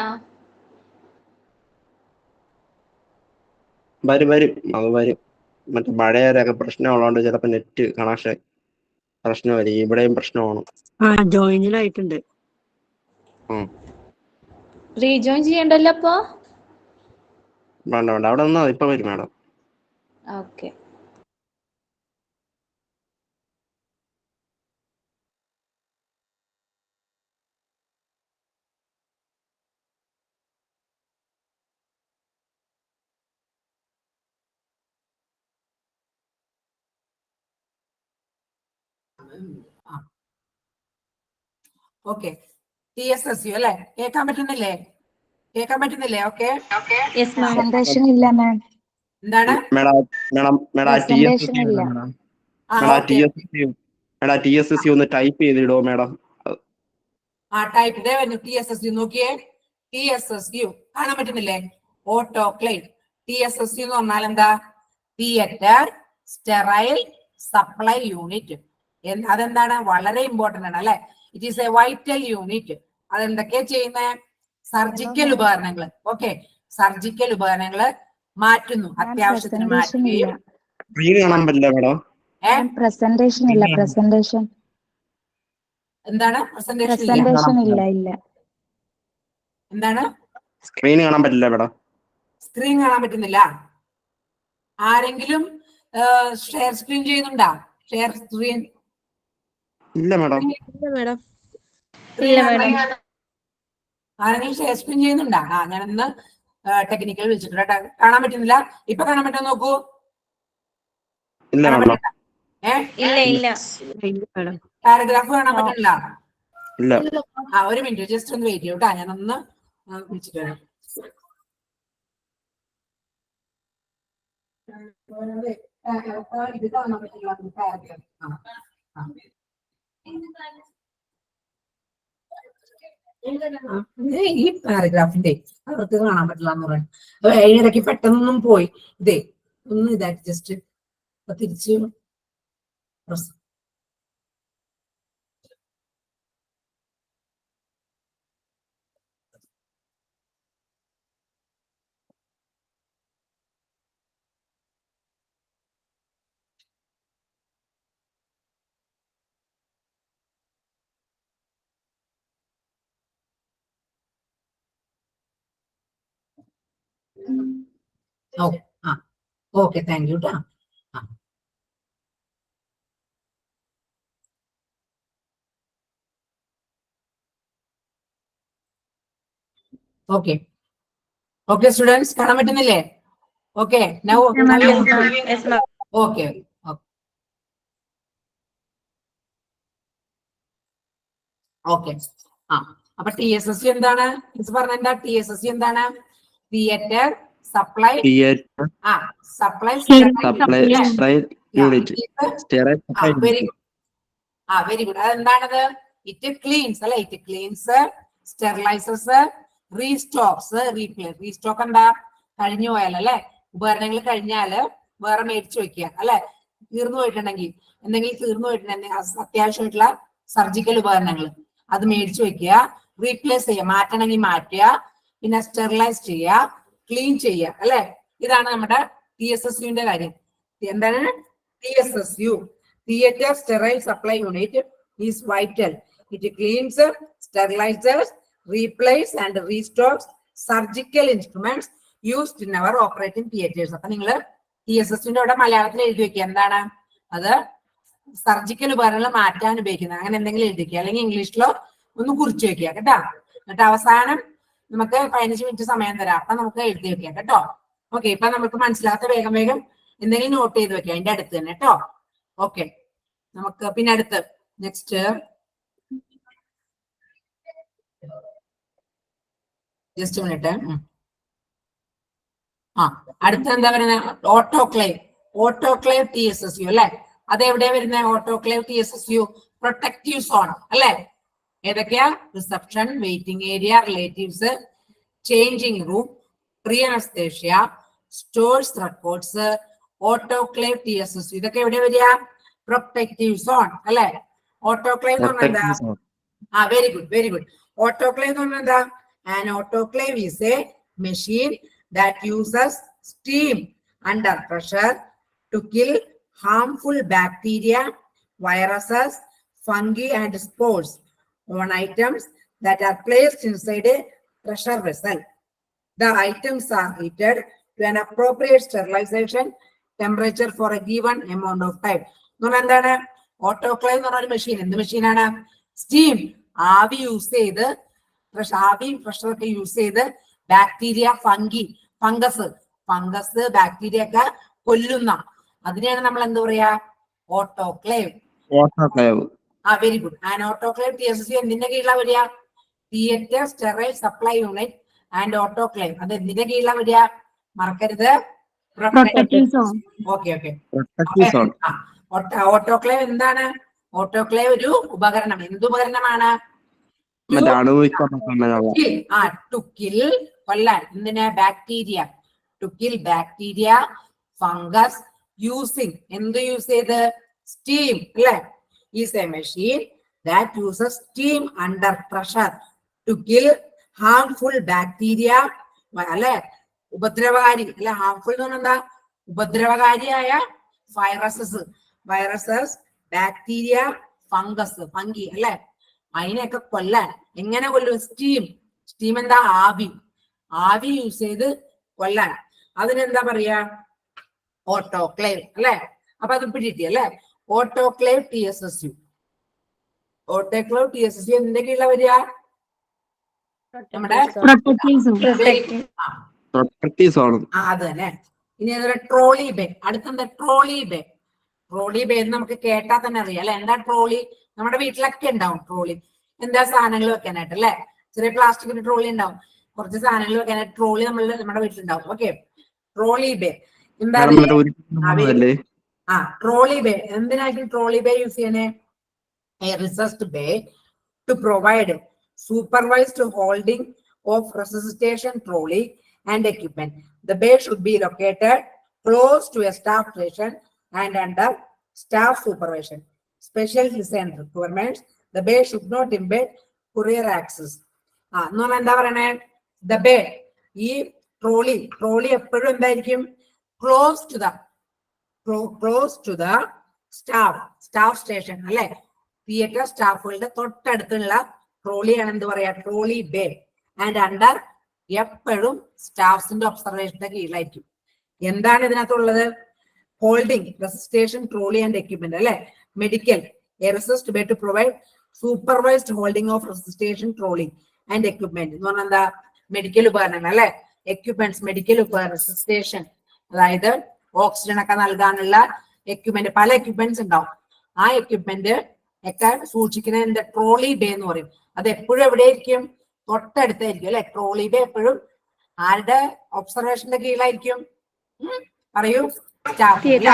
വരും, അത് വരും. മറ്റേ മഴയൊക്കെ പ്രശ്നമുള്ളതുകൊണ്ട് ചിലപ്പോ നെറ്റ് കണക്ഷൻ പ്രശ്നമായിരിക്കും. ഇവിടെയും പ്രശ്നമാണ്. ജോയിനിലായിട്ടുണ്ട്. റീജോയിൻ ചെയ്യണ്ടല്ലോ അപ്പൊ? വേണ്ട, അവിടെ നിന്നാ ഇപ്പൊ വരും മാഡം. Okay, okay. TSSU അല്ലെ, കേൾക്കാൻ പറ്റുന്നില്ലേ? ഓക്കെ, പ്രസന്റേഷൻ ഇല്ല മാം. എന്താണ്? TSSU ഒന്ന് ടൈപ്പ് ചെയ്തിടോ മാഡം. ടൈപ്പ് TSSU നോക്കിയേ. TSSU കാണാൻ പറ്റുന്നില്ലേ? ഓട്ടോക്ലേവ്. TSSU എന്ന് പറഞ്ഞാൽ എന്താ? Theatre sterile supply unit. അതെന്താണ്? വളരെ ഇമ്പോർട്ടന്റ് ആണ് അല്ലെ. It is a vital unit. അതെന്തൊക്കെയാ ചെയ്യുന്നത്? സർജിക്കൽ ഉപകരണങ്ങൾ. ഓക്കെ, സർജിക്കൽ ഉപകരണങ്ങള് മാറ്റുന്നു, അത്യാവശ്യത്തിന് മാറ്റുകയും. പ്രസന്റേഷൻ ഇല്ല. എന്താണ്? പ്രസന്റേഷൻ ഇല്ല. എന്താണ്? സ്ക്രീൻ കാണാൻ പറ്റില്ല മാഡം. സ്ക്രീൻ കാണാൻ പറ്റുന്നില്ല? ആരെങ്കിലും ഷെയർ സ്ക്രീൻ ചെയ്യുന്നുണ്ടോ? ഷെയർ സ്ക്രീൻ ഇല്ല മാഡം. ആരെങ്കിലും ഷെയർ സ്ക്രീൻ ചെയ്യുന്നുണ്ടോ? ഞാനൊന്ന് ടെക്നിക്കൽ വിളിച്ചിട്ടുണ്ട്. കാണാൻ പറ്റുന്നില്ല? ഇപ്പൊ കാണാൻ പറ്റുമോ നോക്കൂ. ഇല്ല കാണാൻ മാഡം. പറ്റില്ല? ഇല്ല. പാരഗ്രാഫ് കാണാൻ പറ്റുന്നില്ല? ഇല്ല. ഒരു മിനിറ്റ്, ജസ്റ്റ് ഒന്ന് വെയിറ്റ് ചെയ്യൂട്ടാ, ഞാനൊന്ന് വിളിച്ചിട്ട് വരാം. ഇത് കാണാൻ പറ്റില്ല പാരഗ്രാഫ്. ഈ പാരഗ്രാഫിന്റെ അവർക്ക് കാണാൻ പറ്റില്ല എന്ന് പറയുന്നത്. അപ്പൊ അതിനിടയ്ക്ക് പെട്ടെന്നൊന്നും പോയി ഇതേ ഒന്ന് ഇതായിട്ട് ജസ്റ്റ് തിരിച്ച് ഓക്കെ, താങ്ക് യു ട്ടാ. ഓക്കെ ഓക്കെ സ്റ്റുഡൻസ്, കാണാൻ പറ്റുന്നില്ലേ? Okay, okay okay. അപ്പൊ TSSU എന്താണ് പറഞ്ഞ? എന്താ TSSU എന്താണ്? Theatre supply unit. Very good. അതെന്താണത്? ഇറ്റ് ക്ലീൻസ് അല്ലെ? It cleans, sterilises, restocks, replace. Restock എന്താ? കഴിഞ്ഞു പോയാലല്ലേ, ഉപകരണങ്ങൾ കഴിഞ്ഞാല് വേറെ മേടിച്ചു വെക്കുക അല്ലെ? തീർന്നു പോയിട്ടുണ്ടെങ്കിൽ, എന്തെങ്കിലും തീർന്നു പോയിട്ടുണ്ടെങ്കിൽ അത്യാവശ്യമായിട്ടുള്ള സർജിക്കൽ ഉപകരണങ്ങൾ അത് മേടിച്ചു വെക്കുക, റീപ്ലേസ് ചെയ്യുക, മാറ്റണമെങ്കിൽ മാറ്റുക, പിന്നെ സ്റ്റെറിലൈസ് ചെയ്യുക, ക്ലീൻ ചെയ്യുക അല്ലെ? ഇതാണ് നമ്മുടെ TSSUന്റെ കാര്യം. എന്താണ് TSSU? Theatre sterile supply unit is vital. It cleans, sterilises, replace and restocks surgical instruments used in our operating theaters. അപ്പൊ നിങ്ങൾ TSSUന്റെ അവിടെ മലയാളത്തിൽ എഴുതി വെക്കുക. എന്താണ് അത്? സർജിക്കൽ ഉപകരണങ്ങൾ മാറ്റാൻ ഉപയോഗിക്കുന്നത്, അങ്ങനെ എന്തെങ്കിലും എഴുതി വെക്കുക, അല്ലെങ്കിൽ ഇംഗ്ലീഷിലോ ഒന്ന് കുറിച്ച് വെക്കുക കേട്ടോ. എന്നിട്ട് അവസാനം നമുക്ക് 15 മിനിറ്റ് സമയം തരാം, അപ്പൊ നമുക്ക് എഴുതി വെക്കാം കേട്ടോ. ഓക്കെ, ഇപ്പൊ നമുക്ക് മനസ്സിലാത്ത വേഗം എന്തെങ്കിലും നോട്ട് ചെയ്ത് വെക്കാം അതിന്റെ അടുത്ത് തന്നെ കേട്ടോ. ഓക്കെ, നമുക്ക് പിന്നെ അടുത്ത് നെക്സ്റ്റ് ജസ്റ്റ് മിനിറ്റ്. അടുത്ത എന്താ പറയുന്നത്? ഓട്ടോക്ലേവ് TSSU അല്ലെ? അതെവിടെയാ വരുന്നത്? ഓട്ടോക്ലേവ് TSSU പ്രൊട്ടക്റ്റീവ് സോൺ അല്ലെ? ഏതൊക്കെയാ? Reception, waiting area, relatives, changing room, pre anaesthesia, stores, records, autoclave TSSU. ഇതൊക്കെ എവിടെ വരിക? പ്രൊട്ടക്റ്റീവ് സോൺ അല്ലെ? ഓട്ടോക്ലേവ് എന്ന് പറഞ്ഞാൽ എന്താ? Very good, very good. Autoclave എന്ന് പറഞ്ഞാൽ എന്താ? An autoclave is a machine that uses steam under pressure to kill harmful bacteria, viruses, fungi, and spores on items that are placed inside a pressure vessel. The items are heated to an appropriate sterilization temperature for a given amount of time. എന്താണ് ഓട്ടോക്ലേവ് എന്ന് പറഞ്ഞ മെഷീൻ? എന്ത് മെഷീനാണ്? സ്റ്റീം, ആവി യൂസ് ചെയ്ത്, ആവി പ്രഷർ ഒക്കെ യൂസ് ചെയ്ത് ബാക്ടീരിയ, ഫംഗസ്, ബാക്ടീരിയ ഒക്കെ കൊല്ലുന്ന അതിനെയാണ് നമ്മൾ എന്ത് പറയാ? Autoclave. Very good. And autoclave TSSU എന്തിന്റെ കീഴിലാണ് വരിക? Theatre sterile supply unit and autoclave. അത് എന്തിന്റെ കീഴിലാണ് വരിക? മറക്കരുത്. Okay okay. ഓട്ടോക്ലേവ് എന്താണ്? ഓട്ടോക്ലേവ് ഒരു ഉപകരണം. എന്ത് ഉപകരണമാണ്? ടു കിൽ, കൊല്ലാൻ. എന്തിന്? Bacteria. To kill bacteria, fungus, using, എന്ത് യൂസ് ചെയ്ത്? സ്റ്റീം അല്ലെ? Is a machine that uses steam under pressure to kill harmful bacteria അല്ലെ? ഉപദ്രവകാരി അല്ലെ? ഹാർംഫുൾ എന്ന് പറഞ്ഞാൽ എന്താ? ഉപദ്രവകാരിയായ വൈറസസ്, ബാക്ടീരിയ, ഫംഗസ്, ഫംഗി അല്ലെ? അതിനെയൊക്കെ കൊല്ലാൻ. എങ്ങനെ കൊല്ലും? സ്റ്റീം എന്താ? ആവി യൂസ് ചെയ്ത് കൊല്ലാൻ. അതിനെന്താ പറയാ? ഓട്ടോക്ലേവ് അല്ലെ? അപ്പൊ അത് പിടികിട്ടി അല്ലെ? Autoclave TSSU. ഓട്ടോക്ലേവ് TSSU എന്തിന്റെ കീഴിലാണ് വരിക? നമ്മുടെ പ്രൊട്ടക്റ്റീവ് സോൺ. അത് തന്നെ. ഇനി അതൊരു ട്രോളി ബേ. അടുത്തെന്താ? Trolley bay. ട്രോളി ബേ എന്ന് നമുക്ക് കേട്ടാൽ തന്നെ അറിയാം അല്ലെ. എന്താ ട്രോളി? നമ്മുടെ വീട്ടിലൊക്കെ ഉണ്ടാവും ട്രോളി. എന്താ സാധനങ്ങൾ വെക്കാനായിട്ട് അല്ലെ. ചെറിയ പ്ലാസ്റ്റിക്കിന്റെ ട്രോളി ഉണ്ടാവും, കുറച്ച് സാധനങ്ങൾ വെക്കാനായിട്ട് ട്രോളി നമ്മുടെ വീട്ടിലുണ്ടാവും. ഓക്കെ, ട്രോളി ബേ എന്താ? ട്രോളി ബേ എന്തിനായിരിക്കും ട്രോളി ബേ യൂസ് ചെയ്യണേ? A resusc bay to provide supervised holding of resuscitation trolley and equipment. The bay should be located close to a staff station and under staff supervision. Special design requirements: the bay should not impede courier access. എന്താ പറയണേ? The bay, ഈ ട്രോളി എപ്പോഴും എന്തായിരിക്കും? Close to the staff station അല്ലെ. തിയേറ്റർ സ്റ്റാഫുകളുടെ തൊട്ടടുത്തുള്ള ട്രോളിയാണ് എന്ത് പറയാ? Trolley bay. ആൻഡ് അണ്ടർ, എപ്പോഴും സ്റ്റാഫ്സിന്റെ ഒബ്സർവേഷന്റെ കീഴിലായിരിക്കും. എന്താണ് ഇതിനകത്തുള്ളത്? Holding resuscitation trolley and equipment അല്ലെ. Medical, a resus bay to provide supervised holding of resuscitation trolley and equipment എന്ന് പറഞ്ഞാൽ എന്താ? മെഡിക്കൽ ഉപകരണങ്ങൾ അല്ലെ. എക്യുപ്മെന്റ്സ്, മെഡിക്കൽ റെസിസ്റ്റേഷൻ, അതായത് ഓക്സിജൻ ഒക്കെ നൽകാനുള്ള എക്യുപ്മെന്റ്, പല എക്യുപ്മെന്റ്സ് ഉണ്ടാവും. ആ എക്യുപ്മെന്റ് ഒക്കെ സൂക്ഷിക്കുന്ന ട്രോളി ബേ എന്ന് പറയും. അത് എപ്പോഴും എവിടെയായിരിക്കും? തൊട്ടടുത്തായിരിക്കും അല്ലെ. ട്രോളി ബേ എപ്പോഴും ആരുടെ ഒബ്സർവേഷന്റെ കീഴിലായിരിക്കും? പറയൂ. സ്റ്റാഫിന്റെ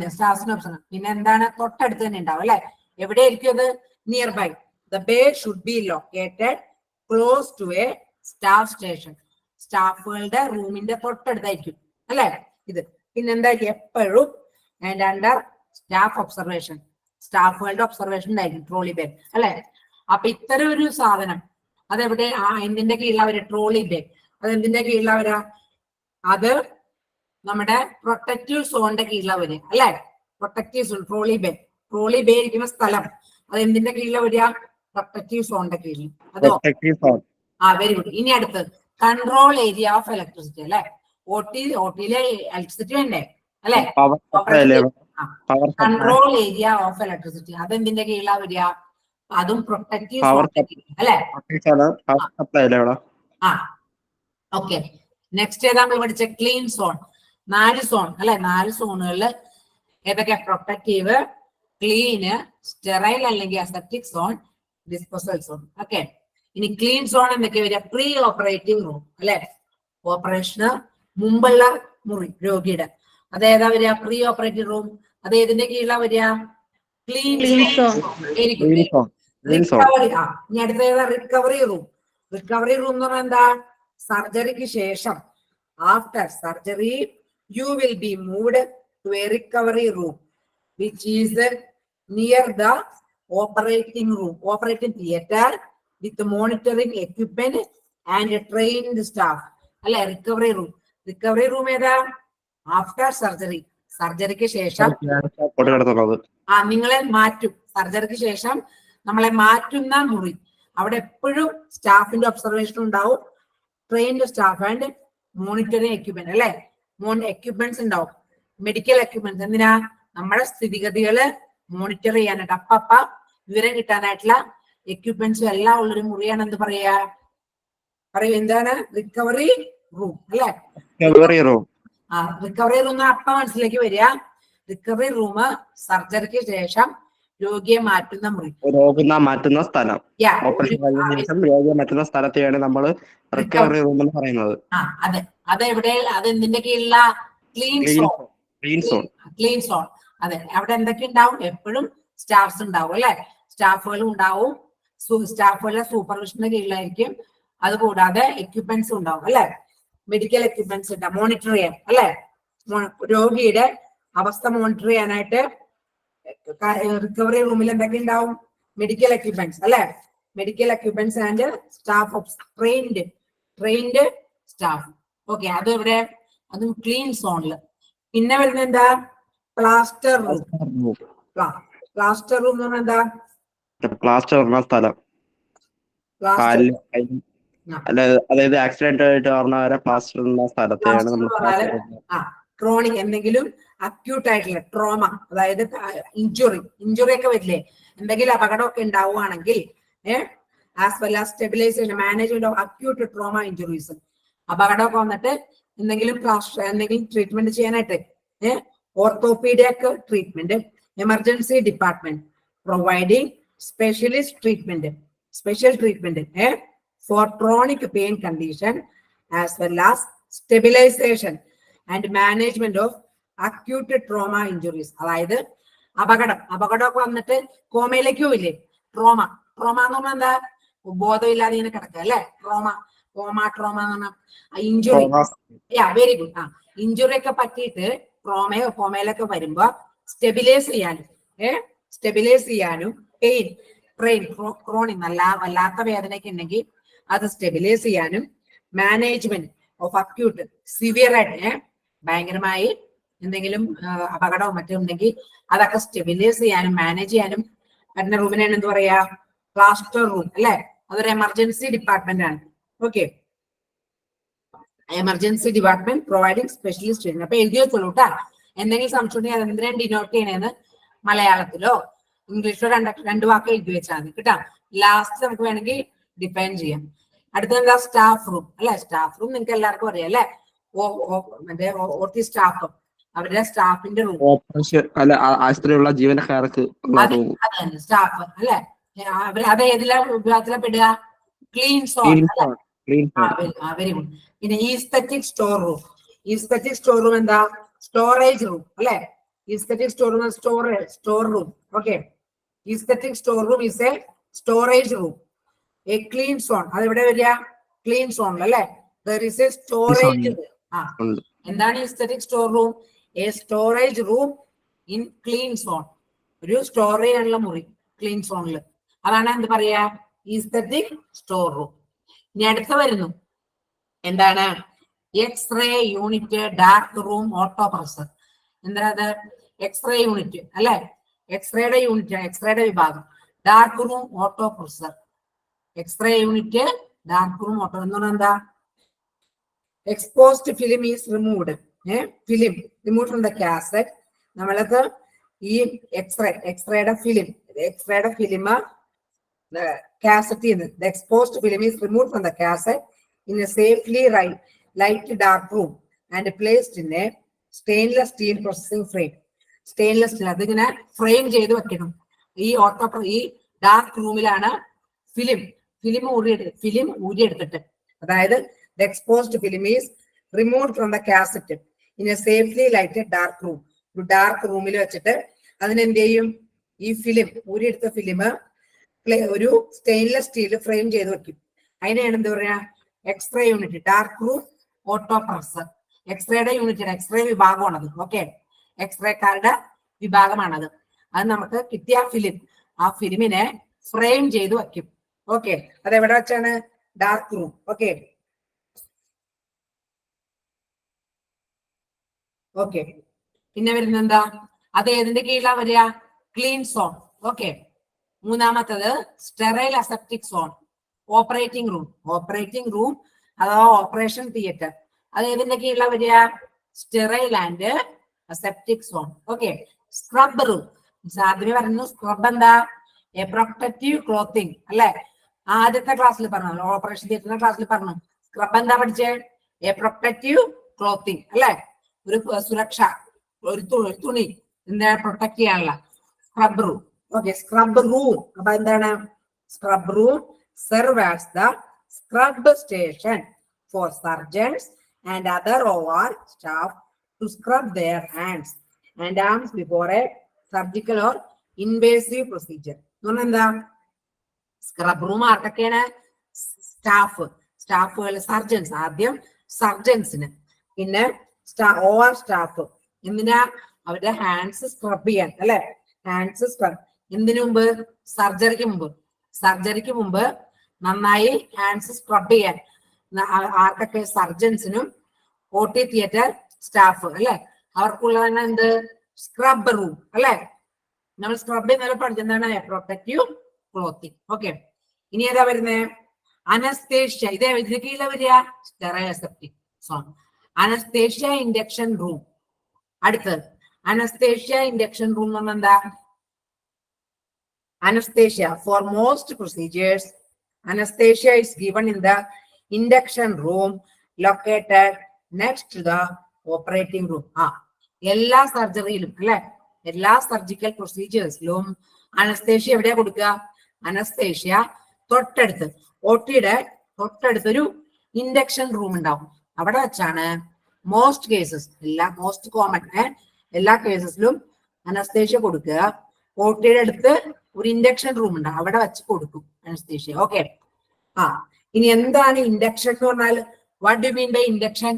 ഒബ്സർവേഷൻ. പിന്നെ എന്താണ്? തൊട്ടടുത്ത് തന്നെ ഉണ്ടാവും അല്ലെ. എവിടെയായിരിക്കും അത്? Nearby. The bay should be located close to a staff station. സ്റ്റാഫുകളുടെ റൂമിന്റെ തൊട്ടടുത്തായിരിക്കും അല്ലെ ഇത്. പിന്നെന്തായിരിക്കും? എപ്പോഴും ആൻഡ് അണ്ടർ സ്റ്റാഫ് ഒബ്സർവേഷൻ, സ്റ്റാഫുകളുടെ ഒബ്സർവേഷൻ ഉണ്ടായിരിക്കും ട്രോളി ബേ അല്ലെ. അപ്പൊ ഇത്തരം ഒരു സാധനം അതെവിടെ? എന്തിന്റെ കീഴിലാ വരിക? Trolley bay. അത് എന്തിന്റെ കീഴിലാ വരിക? അത് നമ്മുടെ പ്രൊട്ടക്റ്റീവ് സോണിന്റെ കീഴിലാ വരിക അല്ലെ. Protective zone, trolley bay. Trolley bay ഇരിക്കുന്ന സ്ഥലം അത് എന്തിന്റെ കീഴിലാ വരിക? പ്രൊട്ടക്റ്റീവ് സോണിന്റെ കീഴിൽ. അതോ? Very good. ഇനി അടുത്ത് കൺട്രോൾ ഏരിയ ഓഫ് ഇലക്ട്രിസിറ്റി അല്ലെ. ഓട്ടിയിലെ ഇലക്ട്രിസിറ്റി വേണ്ടേ അല്ലെ. കൺട്രോൾ ഏരിയ ഓഫ് ഇലക്ട്രിസിറ്റി അതെന്തിന്റെ കീഴിലാ വരിക? അതും പ്രൊട്ടക്റ്റീവ് അല്ലെ. ഓക്കെ, നെക്സ്റ്റ് ഏതാ നമ്മൾ പഠിച്ച? Clean zone. 4 സോൺ അല്ലെ. 4 സോണുകളിൽ ഏതൊക്കെ? പ്രൊട്ടക്റ്റീവ്, ക്ലീന്, സ്റ്റെറൈൽ അല്ലെങ്കിൽ aseptic zone, disposal zone. Okay, ഇനി ക്ലീൻ സോൺ എന്തൊക്കെ വരിക? പ്രീ ഓപ്പറേറ്റീവ് റൂം അല്ലെ. ഓപ്പറേഷന് മുമ്പുള്ള മുറി രോഗിയുടെ, അതേതാ വരിക? Pre operative room. അത് ഏതിന്റെ കീഴിലാ വരിക? Clean zone. റിക്കവറി. ഇനി അടുത്ത ഏതാ? Recovery room. റിക്കവറി റൂം എന്ന് പറഞ്ഞാൽ എന്താ? സർജറിക്ക് ശേഷം, after surgery you will be moved to a recovery room which is near the operating room, operating theatre with monitoring equipment and trained staff അല്ലെ. Recovery room. റിക്കവറി റൂം ഏതാ? ആഫ്റ്റർ സർജറി, സർജറിക്ക് ശേഷം നിങ്ങളെ മാറ്റും. സർജറിക്ക് ശേഷം നമ്മളെ മാറ്റുന്ന മുറി. അവിടെ എപ്പോഴും സ്റ്റാഫിന്റെ ഒബ്സർവേഷൻ ഉണ്ടാവും, trained staff and monitoring equipment അല്ലെ. എക്യുപ്മെന്റ്സ് ഉണ്ടാവും, മെഡിക്കൽ എക്യുപ്മെന്റ്സ്. എന്തിനാ? നമ്മുടെ സ്ഥിതിഗതികള് മോണിറ്റർ ചെയ്യാനായിട്ട്, അപ്പ വിവരം കിട്ടാനായിട്ടുള്ള എക്യുപ്മെന്റ്സും എല്ലാം ഉള്ളൊരു മുറിയാണ് എന്ത് പറയാ? പറയൂ, എന്താണ്? റിക്കവറി റൂം അല്ലെ. റിക്കവറി റൂം അപ്പ മനസ്സിലേക്ക് വരിക. റിക്കവറി റൂം സർജറിക്ക് ശേഷം രോഗിയെ മാറ്റുന്ന മുറി, മാറ്റുന്ന സ്ഥലം. രോഗിയെ മാറ്റുന്ന സ്ഥലത്തെയാണ് നമ്മൾ റിക്കവറി റൂം എന്ന് പറയുന്നത്. അതെ, അതെവിടെ? അത് എന്തിന്റെ കീഴില? Clean zone. Clean zone. അതെ, അവിടെ എന്തൊക്കെ ഉണ്ടാവും? എപ്പോഴും സ്റ്റാഫ്സ് ഉണ്ടാവും അല്ലെ. സ്റ്റാഫുകളും ഉണ്ടാവും, സ്റ്റാഫുകളുടെ സൂപ്പർവിഷന്റെ കീഴിലായിരിക്കും. അതുകൂടാതെ എക്യുപ്മെന്റ്സും ഉണ്ടാവും അല്ലെ. മെഡിക്കൽ എക്യുപ്മെന്റ്സ് ഉണ്ടാവും, മോണിറ്റർ ചെയ്യാൻ അല്ലെ. രോഗിയുടെ അവസ്ഥ മോണിറ്റർ ചെയ്യാനായിട്ട് റിക്കവറി റൂമിൽ എന്തൊക്കെ ഉണ്ടാവും? മെഡിക്കൽ എക്യുപ്മെന്റ്സ് അല്ലെ. Medical equipments and staff of trained staff. Okay, അത് എവിടെ? അതും ക്ലീൻ സോണില്. പിന്നെ വരുന്നത് എന്താ? Plaster room. പ്ലാസ്റ്റർ റൂം എന്ന് പറഞ്ഞാൽ എന്താ? പ്ലാസ്റ്റർ എന്ന സ്ഥലം. അതായത് ആക്സിഡന്റ് ആയിട്ട് പറഞ്ഞവരെ പ്ലാസ്റ്റർ എന്ന സ്ഥലത്തെയാണ് നമ്മൾ ക്രോണിക് എന്തെങ്കിലും അക്യൂട്ട് ആയിട്ടുള്ള ട്രോമ, അതായത് ഇഞ്ചുറി ഒക്കെ വരില്ലേ, എന്തെങ്കിലും അപകടമൊക്കെ ഉണ്ടാവുകയാണെങ്കിൽ as well as stabilisation management of acute trauma injuries, അപകടമൊക്കെ വന്നിട്ട് എന്തെങ്കിലും ട്രീറ്റ്മെന്റ് ചെയ്യാനായിട്ട് orthopaedic treatment, emergency department providing special treatment for chronic pain condition as well as stabilization and management of acute trauma injuries. അതായത് അപകടമൊക്കെ വന്നിട്ട് കോമയിലേക്ക് പോയില്ലേ, ട്രോമ എന്ന് പറഞ്ഞാൽ എന്താ, ബോധമില്ലാതെ ഇങ്ങനെ കിടക്കുക അല്ലെ, ട്രോമ എന്ന് പറഞ്ഞാൽ ഇഞ്ചുറി. Very good. ഇഞ്ചുറി ഒക്കെ പറ്റിയിട്ട് കോമയിലൊക്കെ വരുമ്പോ സ്റ്റെബിലൈസ് ചെയ്യാനും ക്രോണിക് വല്ലാത്ത വേദനയൊക്കെ ഉണ്ടെങ്കിൽ അത് സ്റ്റെബിലൈസ് ചെയ്യാനും, മാനേജ്മെന്റ് ഓഫ് അക്യൂട്ട് സിവിയർ ആയിട്ട് ഭയങ്കരമായി എന്തെങ്കിലും അപകടമോ മറ്റോ ഉണ്ടെങ്കിൽ അതൊക്കെ സ്റ്റെബിലൈസ് ചെയ്യാനും മാനേജ് ചെയ്യാനും വരുന്ന റൂമിനാണ് എന്ത് പറയാ, ക്ലാസ്റ്റർ റൂം അല്ലെ. അതൊരു എമർജൻസി ഡിപ്പാർട്ട്മെന്റ് ആണ്. Okay, emergency department providing specialist treatment. അപ്പൊ എഴുതി വെച്ചോളൂ കേട്ടാ. എന്തെങ്കിലും സംശയം ഉണ്ടെങ്കിൽ അതെന്തിനാണ് ഡിനോട്ട് ചെയ്യണേന്ന് മലയാളത്തിലോ ഇംഗ്ലീഷിലോ രണ്ട് വാക്ക് എഴുതി വെച്ചാൽ മതി കേട്ടാ. ലാസ്റ്റ് നമുക്ക് വേണമെങ്കിൽ ഡിഫൈൻ ചെയ്യാം. അടുത്തത് എന്താ, സ്റ്റാഫ് റൂം അല്ലെ. സ്റ്റാഫ് റൂം നിങ്ങൾക്ക് എല്ലാവർക്കും അറിയാം അല്ലെ, മറ്റേ സ്റ്റാഫ് അവരുടെ സ്റ്റാഫിന്റെ റൂം, ആശുപത്രിയിലുള്ള ജീവനക്കാർക്ക് സ്റ്റാഫ് അല്ലെ. അത് ഏതിലാ വിഭാഗത്തിലാ പെടുക, ക്ലീൻ സോൺ. Very good. പിന്നെ ഈസ്തറ്റിക് സ്റ്റോർ റൂം എന്താ, സ്റ്റോറേജ് റൂം അല്ലെ. Aesthetic store room store room. Okay, aesthetic store room is a storage room. A clean zone അതെവിടെ വരിക, ക്ലീൻ സോൺ അല്ലെ. There is a storage. എന്താണ് aesthetic store room? A storage room in clean zone. ഒരു സ്റ്റോർ ചെയ്യാനുള്ള മുറി ക്ലീൻ സോണിൽ, അതാണ് എന്ത് പറയാ, ഈസ്തറ്റിക് സ്റ്റോർ റൂം. ഇനി അടുത്ത വരുന്നു എന്താണ്, x-ray unit, dark room, auto processor. എന്താ അത്, എക്സ്റേ യൂണിറ്റ് അല്ലെ, എക്സ്റേയുടെ യൂണിറ്റ്, എക്സ്റേയുടെ വിഭാഗം. Dark room, auto processor. X-ray unit, dark room, auto എന്ന് പറഞ്ഞാൽ എന്താ, exposed film is removed. Film remove from the cassette. നമ്മളത് ഈ എക്സ്റേയുടെ film cassette, the exposed film is removed from the cassette in a safely light dark room and placed in a stainless steel processing frame. Stainless steel അതിങ്ങനെ ഫ്രെയിം ചെയ്ത് വെക്കണം. ഈ ഡാർക്ക് റൂമിലാണ് ഫിലിം ഊരിയെടുത്തിട്ട്, അതായത് the exposed film is removed from the cassette in a safely lighted dark room. ഒരു ഡാർക്ക് റൂമിൽ വെച്ചിട്ട് അതിനെന്ത് ചെയ്യും, ഈ ഊരിയെടുത്ത ഫിലിം ഒരു സ്റ്റെയിൻലെസ് സ്റ്റീൽ ഫ്രെയിം ചെയ്ത് വെക്കും. അതിനെയാണ് എന്താ പറയാ, x-ray unit, dark room, auto processor. എക്സ്റേയുടെ യൂണിറ്റ്, എക്സ്റേ വിഭാഗമാണത്. ഓക്കെ, എക്സ്റേക്കാരുടെ വിഭാഗമാണത്. അത് നമുക്ക് കിട്ടിയ ആ ഫിലിമിനെ ഫ്രെയിം ചെയ്ത് വെക്കും. ഓക്കെ, അതെവിടെ വെച്ചാണ്, ഡാർക്ക് റൂം. ഓക്കെ, പിന്നെ വരുന്ന എന്താ, അത് ഏതിന്റെ കീഴിലാ വരിക, ക്ലീൻ സോൺ. ഓക്കെ, മൂന്നാമത്തത് sterile aseptic zone, operating room അഥവാ ഓപ്പറേഷൻ തിയേറ്റർ. അത് ഏതിന്റെ കീഴിലാ വരിക, sterile and aseptic zone. Okay, scrub room. ആദ്യമേ പറഞ്ഞു സ്ക്രബ് എന്താ, എ പ്രൊട്ടക്റ്റീവ് ക്ലോത്തിങ് അല്ലെ. ആദ്യത്തെ ക്ലാസ്സിൽ പറഞ്ഞു, ഓപ്പറേഷൻ തിയേറ്ററിന്റെ ക്ലാസ്സിൽ പറഞ്ഞു സ്ക്രബ് എന്താ പഠിച്ചേ, എ പ്രൊട്ടക്റ്റീവ് ക്ലോത്തിങ് അല്ലെ, ഒരു സുരക്ഷ, ഒരു തുണി എന്താ പ്രൊട്ടക്ട് ചെയ്യാനുള്ള, scrub room. Okay, scrub room. അപ്പൊ എന്താണ്, scrub room serve as the scrub station for surgeons and other OR staff to scrub their hands and arms before a surgical or invasive procedure. എന്താ, സ്ക്രബ് റൂം ആർക്കൊക്കെയാണ്, സ്റ്റാഫുകൾ, സർജൻസ്. ആദ്യം സർജൻസിന്, പിന്നെ OR സ്റ്റാഫ്. എന്തിനാ, അവരുടെ ഹാൻഡ്സ് സ്ക്രബ് ചെയ്യാൻ അല്ലെ. ഹാൻഡ്സ് സ്ക്രബ് എന്തിനു മുമ്പ്, സർജറിക്ക് മുമ്പ് നന്നായി ഹാൻഡ്സ് സ്ക്രബ് ചെയ്യാൻ. ആർക്കൊക്കെ, സർജൻസിനും OT തിയേറ്റർ സ്റ്റാഫ് അല്ലെ, അവർക്കുള്ളതാണ് എന്ത്, സ്ക്രബ് റൂം അല്ലെ. നമ്മൾ സ്ക്രബ് ചെയ്യുന്ന പഠിച്ചെന്താണ്, പ്രൊട്ടക്റ്റീവ് ക്ലോത്തിങ്. ഓക്കെ, ഇനി ഏതാ വരുന്നത്, അനസ്തേഷ്യ. ഇതിന്റെ കീഴിലെ വരിക, sterile aseptic zone. Anaesthesia induction room. അടുത്തത് അനസ്തേഷ്യ ഇൻഡക്ഷൻ റൂം എന്ന് പറഞ്ഞാൽ എന്താ, anesthesia for most procedures, anesthesia is given in the induction room located next to the operating room. എല്ലാ സർജറിയിലും അല്ലെ, എല്ലാ സർജിക്കൽ പ്രൊസീജിയേഴ്സിലും അനസ്തേഷ്യ എവിടെയാ കൊടുക്കുക? അനസ്തേഷ്യ തൊട്ടടുത്ത്, OT-യുടെ തൊട്ടടുത്തൊരു ഇൻഡക്ഷൻ റൂം ഉണ്ടാവും. അവിടെ വെച്ചാണ് മോസ്റ്റ് കേസസ്, മോസ്റ്റ് കോമൺ എല്ലാ കേസസിലും അനസ്തേഷ്യ കൊടുക്കുക. OT-യുടെ അടുത്ത് ഒരു ഇൻഡക്ഷൻ റൂം ഉണ്ടാവും, അവിടെ വെച്ച് കൊടുക്കും അനസ്തേഷ്യ. ഓക്കെ. ഇനി എന്താണ് ഇൻഡക്ഷൻ എന്ന് പറഞ്ഞാൽ? What do mean by induction?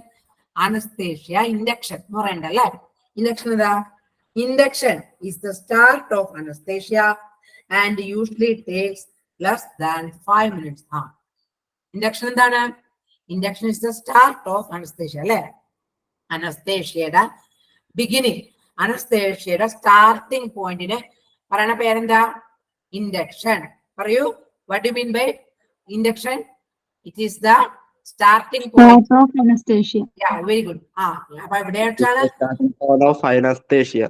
Anaesthesia induction എന്ന് പറയണ്ട അല്ലെ. ഇൻഡക്ഷൻ എന്താ? Induction is the start of anesthesia and usually takes less than 5 minutes. Induction എന്താണ്? Induction is the start of anesthesia അല്ലെ. അനസ്തേഷ്യയുടെ ബിഗിനിങ്, അനസ്തേഷ്യയുടെ സ്റ്റാർട്ടിംഗ് പോയിന്റിന് പറയുന്ന പേരെന്താ? ഇൻഡക്ഷൻ. പറയൂ, what do you mean by induction? It is the starting point of anesthesia. Yeah, very good. അപ്പൊ എവിടെ വെച്ചാണ് അനസ്തേഷ്യ?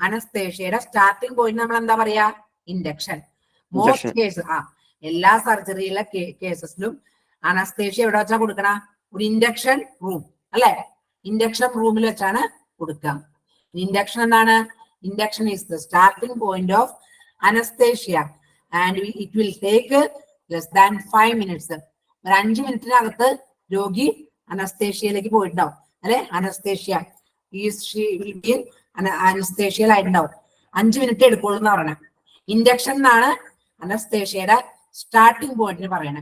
അനസ്തേഷ്യയുടെ സ്റ്റാർട്ടിംഗ് പോയിന്റ് നമ്മൾ എന്താ പറയാ? ഇൻഡക്ഷൻ. മോസ്റ്റ് കേസ് എല്ലാ സർജറിയിലെ കേസസിലും അനസ്തേഷ്യ എവിടെ വെച്ചാ കൊടുക്കണ? ഒരു ഇൻഡക്ഷൻ റൂം അല്ലെ. ഇൻഡക്ഷൻ റൂമിൽ വെച്ചാണ് കൊടുക്കുക. ഇൻഡക്ഷൻ എന്താണ്? Induction is the starting point of anaesthesia and it will take less than 5 minutes. ഒരു 5 മിനിറ്റിനകത്ത് രോഗി അനസ്തേഷ്യയിലേക്ക് പോയിട്ടുണ്ടാവും അല്ലെ. അനസ്തേഷ്യ അനസ്തേഷ്യയിലായിട്ടുണ്ടാവും. 5 മിനിറ്റ് എടുക്കുള്ളൂ എന്ന് പറയണേ. ഇൻഡക്ഷൻ എന്നാണ് അനസ്തേഷ്യയുടെ സ്റ്റാർട്ടിംഗ് പോയിന്റിന് പറയണേ.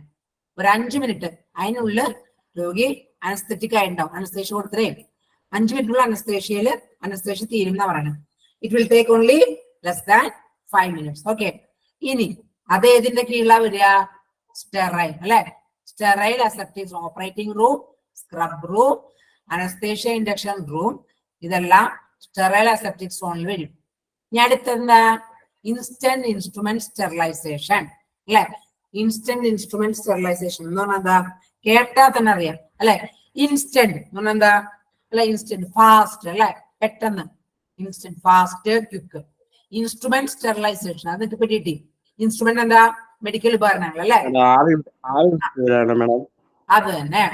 ഒരു 5 മിനിറ്റ് അതിനുള്ളിൽ രോഗി അനസ്തെറ്റിക് ആയിട്ടുണ്ടാവും. അനസ്തേഷ്യ കൊടുത്തേ 5 മിനിറ്റുള്ള അനസ്തേഷ്യ തീരും എന്നാ പറയണേ. It will take only less than 5 minutes. Okay. ഇനി അത് ഏതിന്റെ കീഴിലാ വരിക? സ്റ്റെറൈൽ അല്ലെ. Sterile aseptic operating room, scrub room, anaesthesia induction room, ഇതെല്ലാം സ്റ്റെറൈൽ അസെപ്റ്റിക് സോണിൽ വരും. ഇനി അടുത്തെന്താ? ഇൻസ്റ്റന്റ് ഇൻസ്ട്രുമെന്റ് സ്റ്റെറിലൈസേഷൻ അല്ലെ. ഇൻസ്റ്റന്റ് ഇൻസ്ട്രുമെന്റ് സ്റ്റെറിലൈസേഷൻ എന്ന് പറഞ്ഞാൽ എന്താ? കേട്ടാ തന്നെ അറിയാം അല്ലെ. ഇൻസ്റ്റന്റ് എന്ന് പറഞ്ഞാൽ എന്താ? അല്ലെ, ഇൻസ്റ്റന്റ് ഫാസ്റ്റ് അല്ലെ, പെട്ടെന്ന്. Instant fast quick. Instrument sterilisation അതൊക്കെ പറ്റിയിട്ട് ഇൻസ്ട്രുമെന്റ് എന്താ? മെഡിക്കൽ ഉപകരണങ്ങൾ അല്ലെ. അത് തന്നെ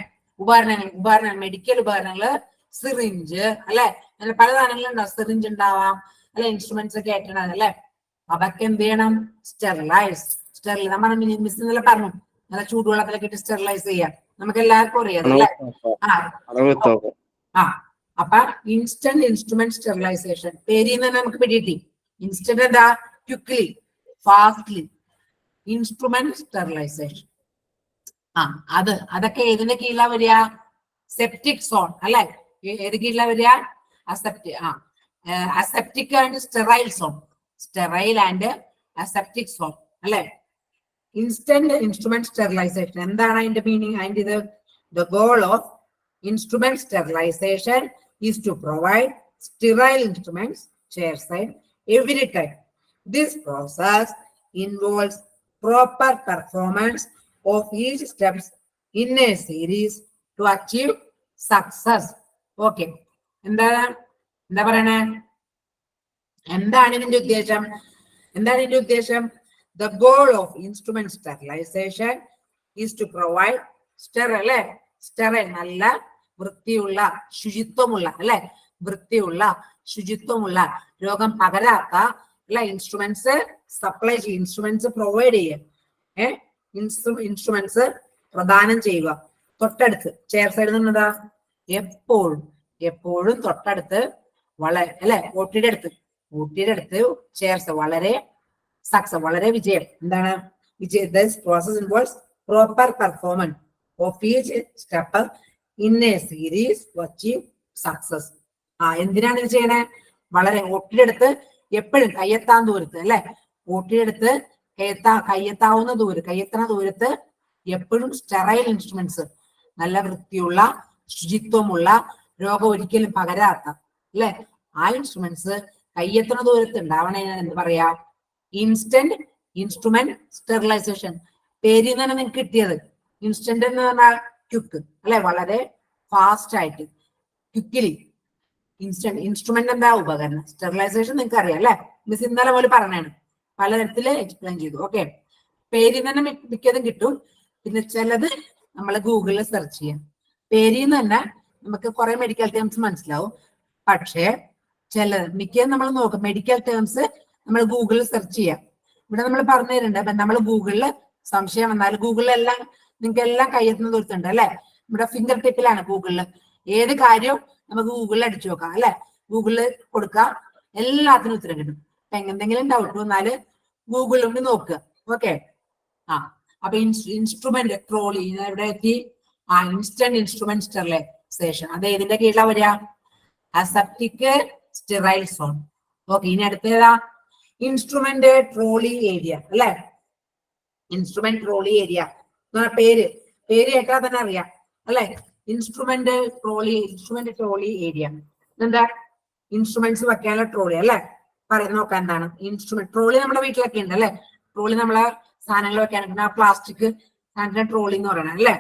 ഉപകരണങ്ങൾ മെഡിക്കൽ ഉപകരണങ്ങള്, സിറിഞ്ച് അല്ലെ. അങ്ങനെ പല സാധനങ്ങളുണ്ടാവും. സിറിഞ്ച് ഉണ്ടാവാം അല്ലെ, ഇൻസ്ട്രുമെന്റ്സ് ഒക്കെ ആയിട്ടാണ് അല്ലെ. അതൊക്കെ എന്ത് ചെയ്യണം? സ്റ്റെറിലൈസ്. നമ്മൾ മിസ് ഇന്നലെ പറഞ്ഞു, നല്ല ചൂടുവെള്ളത്തിലൊക്കെ ഇട്ട് സ്റ്റെറിലൈസ് ചെയ്യാം. നമുക്ക് എല്ലാവർക്കും അറിയാം അല്ലെ. അപ്പൊ ഇൻസ്റ്റന്റ് ഇൻസ്ട്രുമെന്റ് സ്റ്റെറിലൈസേഷൻ പേരിൽ നിന്ന് നമുക്ക് പിടികിട്ടി. ഇൻസ്റ്റന്റ് എന്താ? Quickly, fastly. ഇൻസ്ട്രുമെന്റ് സ്റ്റെറിലൈസേഷൻ അതൊക്കെ ഏതിന്റെ കീഴിലാ വരിക? സെപ്റ്റിക് സോൺ അല്ലെ. ഏത് കീഴിലാ വരിക? Aseptic and sterile zone. Sterile and aseptic zone അല്ലെ. ഇൻസ്റ്റന്റ് ഇൻസ്ട്രുമെന്റ് സ്റ്റെറിലൈസേഷൻ എന്താണ് അതിന്റെ മീനിങ്? അതിന്റെ ഇത് the goal of instrument sterilisation is to provide sterile instruments chairside every time. This process involves proper performance of each steps in a series to achieve success. Okay. എന്താ പറയണേ? എന്താണ് ഇതിന്റെ ഉദ്ദേശം? The goal of instrument sterilization is to provide sterile നല്ല വൃത്തിയുള്ള ശുചിത്വമുള്ള അല്ലെ, ശുചിത്വമുള്ള രോഗം പകരാത്ത അല്ലെ ഇൻസ്ട്രുമെന്റ്സ് സപ്ലൈ ചെയ്യുക, ഇൻസ്ട്രുമെന്റ്സ് പ്രൊവൈഡ് ചെയ്യുക, ഇൻസ്ട്രുമെന്റ്സ് പ്രദാനം ചെയ്യുക. തൊട്ടടുത്ത് ചെയർ സൈഡിൽ നിന്നതാ എപ്പോഴും തൊട്ടടുത്ത് വളരെ അല്ലെ. OT-യുടെ അടുത്ത് ചെയർസ് വളരെ സക്സസ്, വളരെ വിജയം. എന്താണ് വിജയം? This process involves proper performance of each step in a series to achieve success. എന്തിനാണ് ഇത് ചെയ്യണേ? വളരെ OT-യുടെ അടുത്ത് എപ്പോഴും കയ്യെത്താൻ ദൂരത്ത് അല്ലെ. OT-യുടെ അടുത്ത് കയ്യെത്തണ ദൂരത്ത് എപ്പോഴും സ്റ്റെറൈൽ ഇൻസ്ട്രുമെന്റ്സ്, നല്ല വൃത്തിയുള്ള ശുചിത്വമുള്ള രോഗം ഒരിക്കലും പകരാത്ത അല്ലെ ആ ഇൻസ്ട്രുമെന്റ്സ് കയ്യെത്തണ ദൂരത്ത് ഉണ്ടാവണേ എന്ത് പറയാ? Instant instrument sterilisation. പേരിൽ നിന്ന് നിങ്ങൾക്ക് കിട്ടിയത് ഇൻസ്റ്റന്റ് എന്ന് പറഞ്ഞാൽ ക്വിക്ക് അല്ലെ, വളരെ ഫാസ്റ്റ് ആയിട്ട് ക്വിക്കലി. ഇൻസ്റ്റന്റ് ഇൻസ്ട്രുമെന്റ് എന്താ? ഉപകരണം. സ്റ്റെറിലൈസേഷൻ നിങ്ങൾക്ക് അറിയാം അല്ലെ, മിസ് ഇന്നലെ പോലെ പറഞ്ഞാണ്, പലതരത്തില് എക്സ്പ്ലെയിൻ ചെയ്തു. ഓക്കെ. പേരിൽ തന്നെ മിക്കതും കിട്ടും. പിന്നെ ചിലത് നമ്മൾ ഗൂഗിളിൽ സെർച്ച് ചെയ്യാം. പേരിൽ നിന്ന് തന്നെ നമുക്ക് കുറെ മെഡിക്കൽ ടേംസ് മനസ്സിലാവും. പക്ഷേ മിക്ക നമ്മൾ നോക്കും മെഡിക്കൽ ടേംസ് നമ്മൾ ഗൂഗിളിൽ സെർച്ച് ചെയ്യാം. ഇവിടെ നമ്മൾ പറഞ്ഞു തരുന്നുണ്ട്. അപ്പൊ നമ്മൾ ഗൂഗിളിൽ സംശയം വന്നാൽ ഗൂഗിളിലെല്ലാം നിങ്ങൾക്ക് എല്ലാം കയ്യെത്തുന്ന ദൂരത്തുണ്ട് അല്ലെ. നമ്മുടെ ഫിംഗർ ടിപ്പിലാണ് ഗൂഗിളിൽ. ഏത് കാര്യവും നമുക്ക് ഗൂഗിളിൽ അടിച്ചു നോക്കാം അല്ലെ. ഗൂഗിളിൽ കൊടുക്കാം, എല്ലാത്തിനും ഉത്തരം കിട്ടും. അപ്പൊ എന്തെങ്കിലും ഡൗട്ട് വന്നാല് ഗൂഗിളിൽ കൊണ്ട് നോക്കുക. ഓക്കെ. അപ്പൊ ഇൻസ്ട്രുമെന്റ് ട്രോളി ഇവിടെ എത്തി. ഇൻസ്റ്റന്റ് ഇൻസ്ട്രുമെന്റ് സ്റ്റെറിലൈസേഷൻ അത് ഏതിന്റെ കീഴിലാ വരിക? Aseptic sterile zone. ഓക്കെ. ഇനി അടുത്തേതാ? ഇൻസ്ട്രുമെന്റ് ട്രോളി ഏരിയ അല്ലെ. ഇൻസ്ട്രുമെന്റ് ട്രോളി ഏരിയ പേര് കേട്ടാൽ തന്നെ അറിയാം അല്ലെ. ഇൻസ്ട്രുമെന്റ് ട്രോളി ഏരിയ എന്താ? ഇൻസ്ട്രുമെന്റ്സ് വെക്കാനുള്ള ട്രോളി അല്ലെ. നോക്കാം എന്താണ് ഇൻസ്ട്രുമെന്റ് ട്രോളി. നമ്മുടെ വീട്ടിലൊക്കെ ഉണ്ട് അല്ലെ. ട്രോളി നമ്മളെ സാധനങ്ങൾ വെക്കാനൊക്കെ ആ പ്ലാസ്റ്റിക് സാധനത്തിന് ട്രോളി എന്ന് പറയണം അല്ലെ.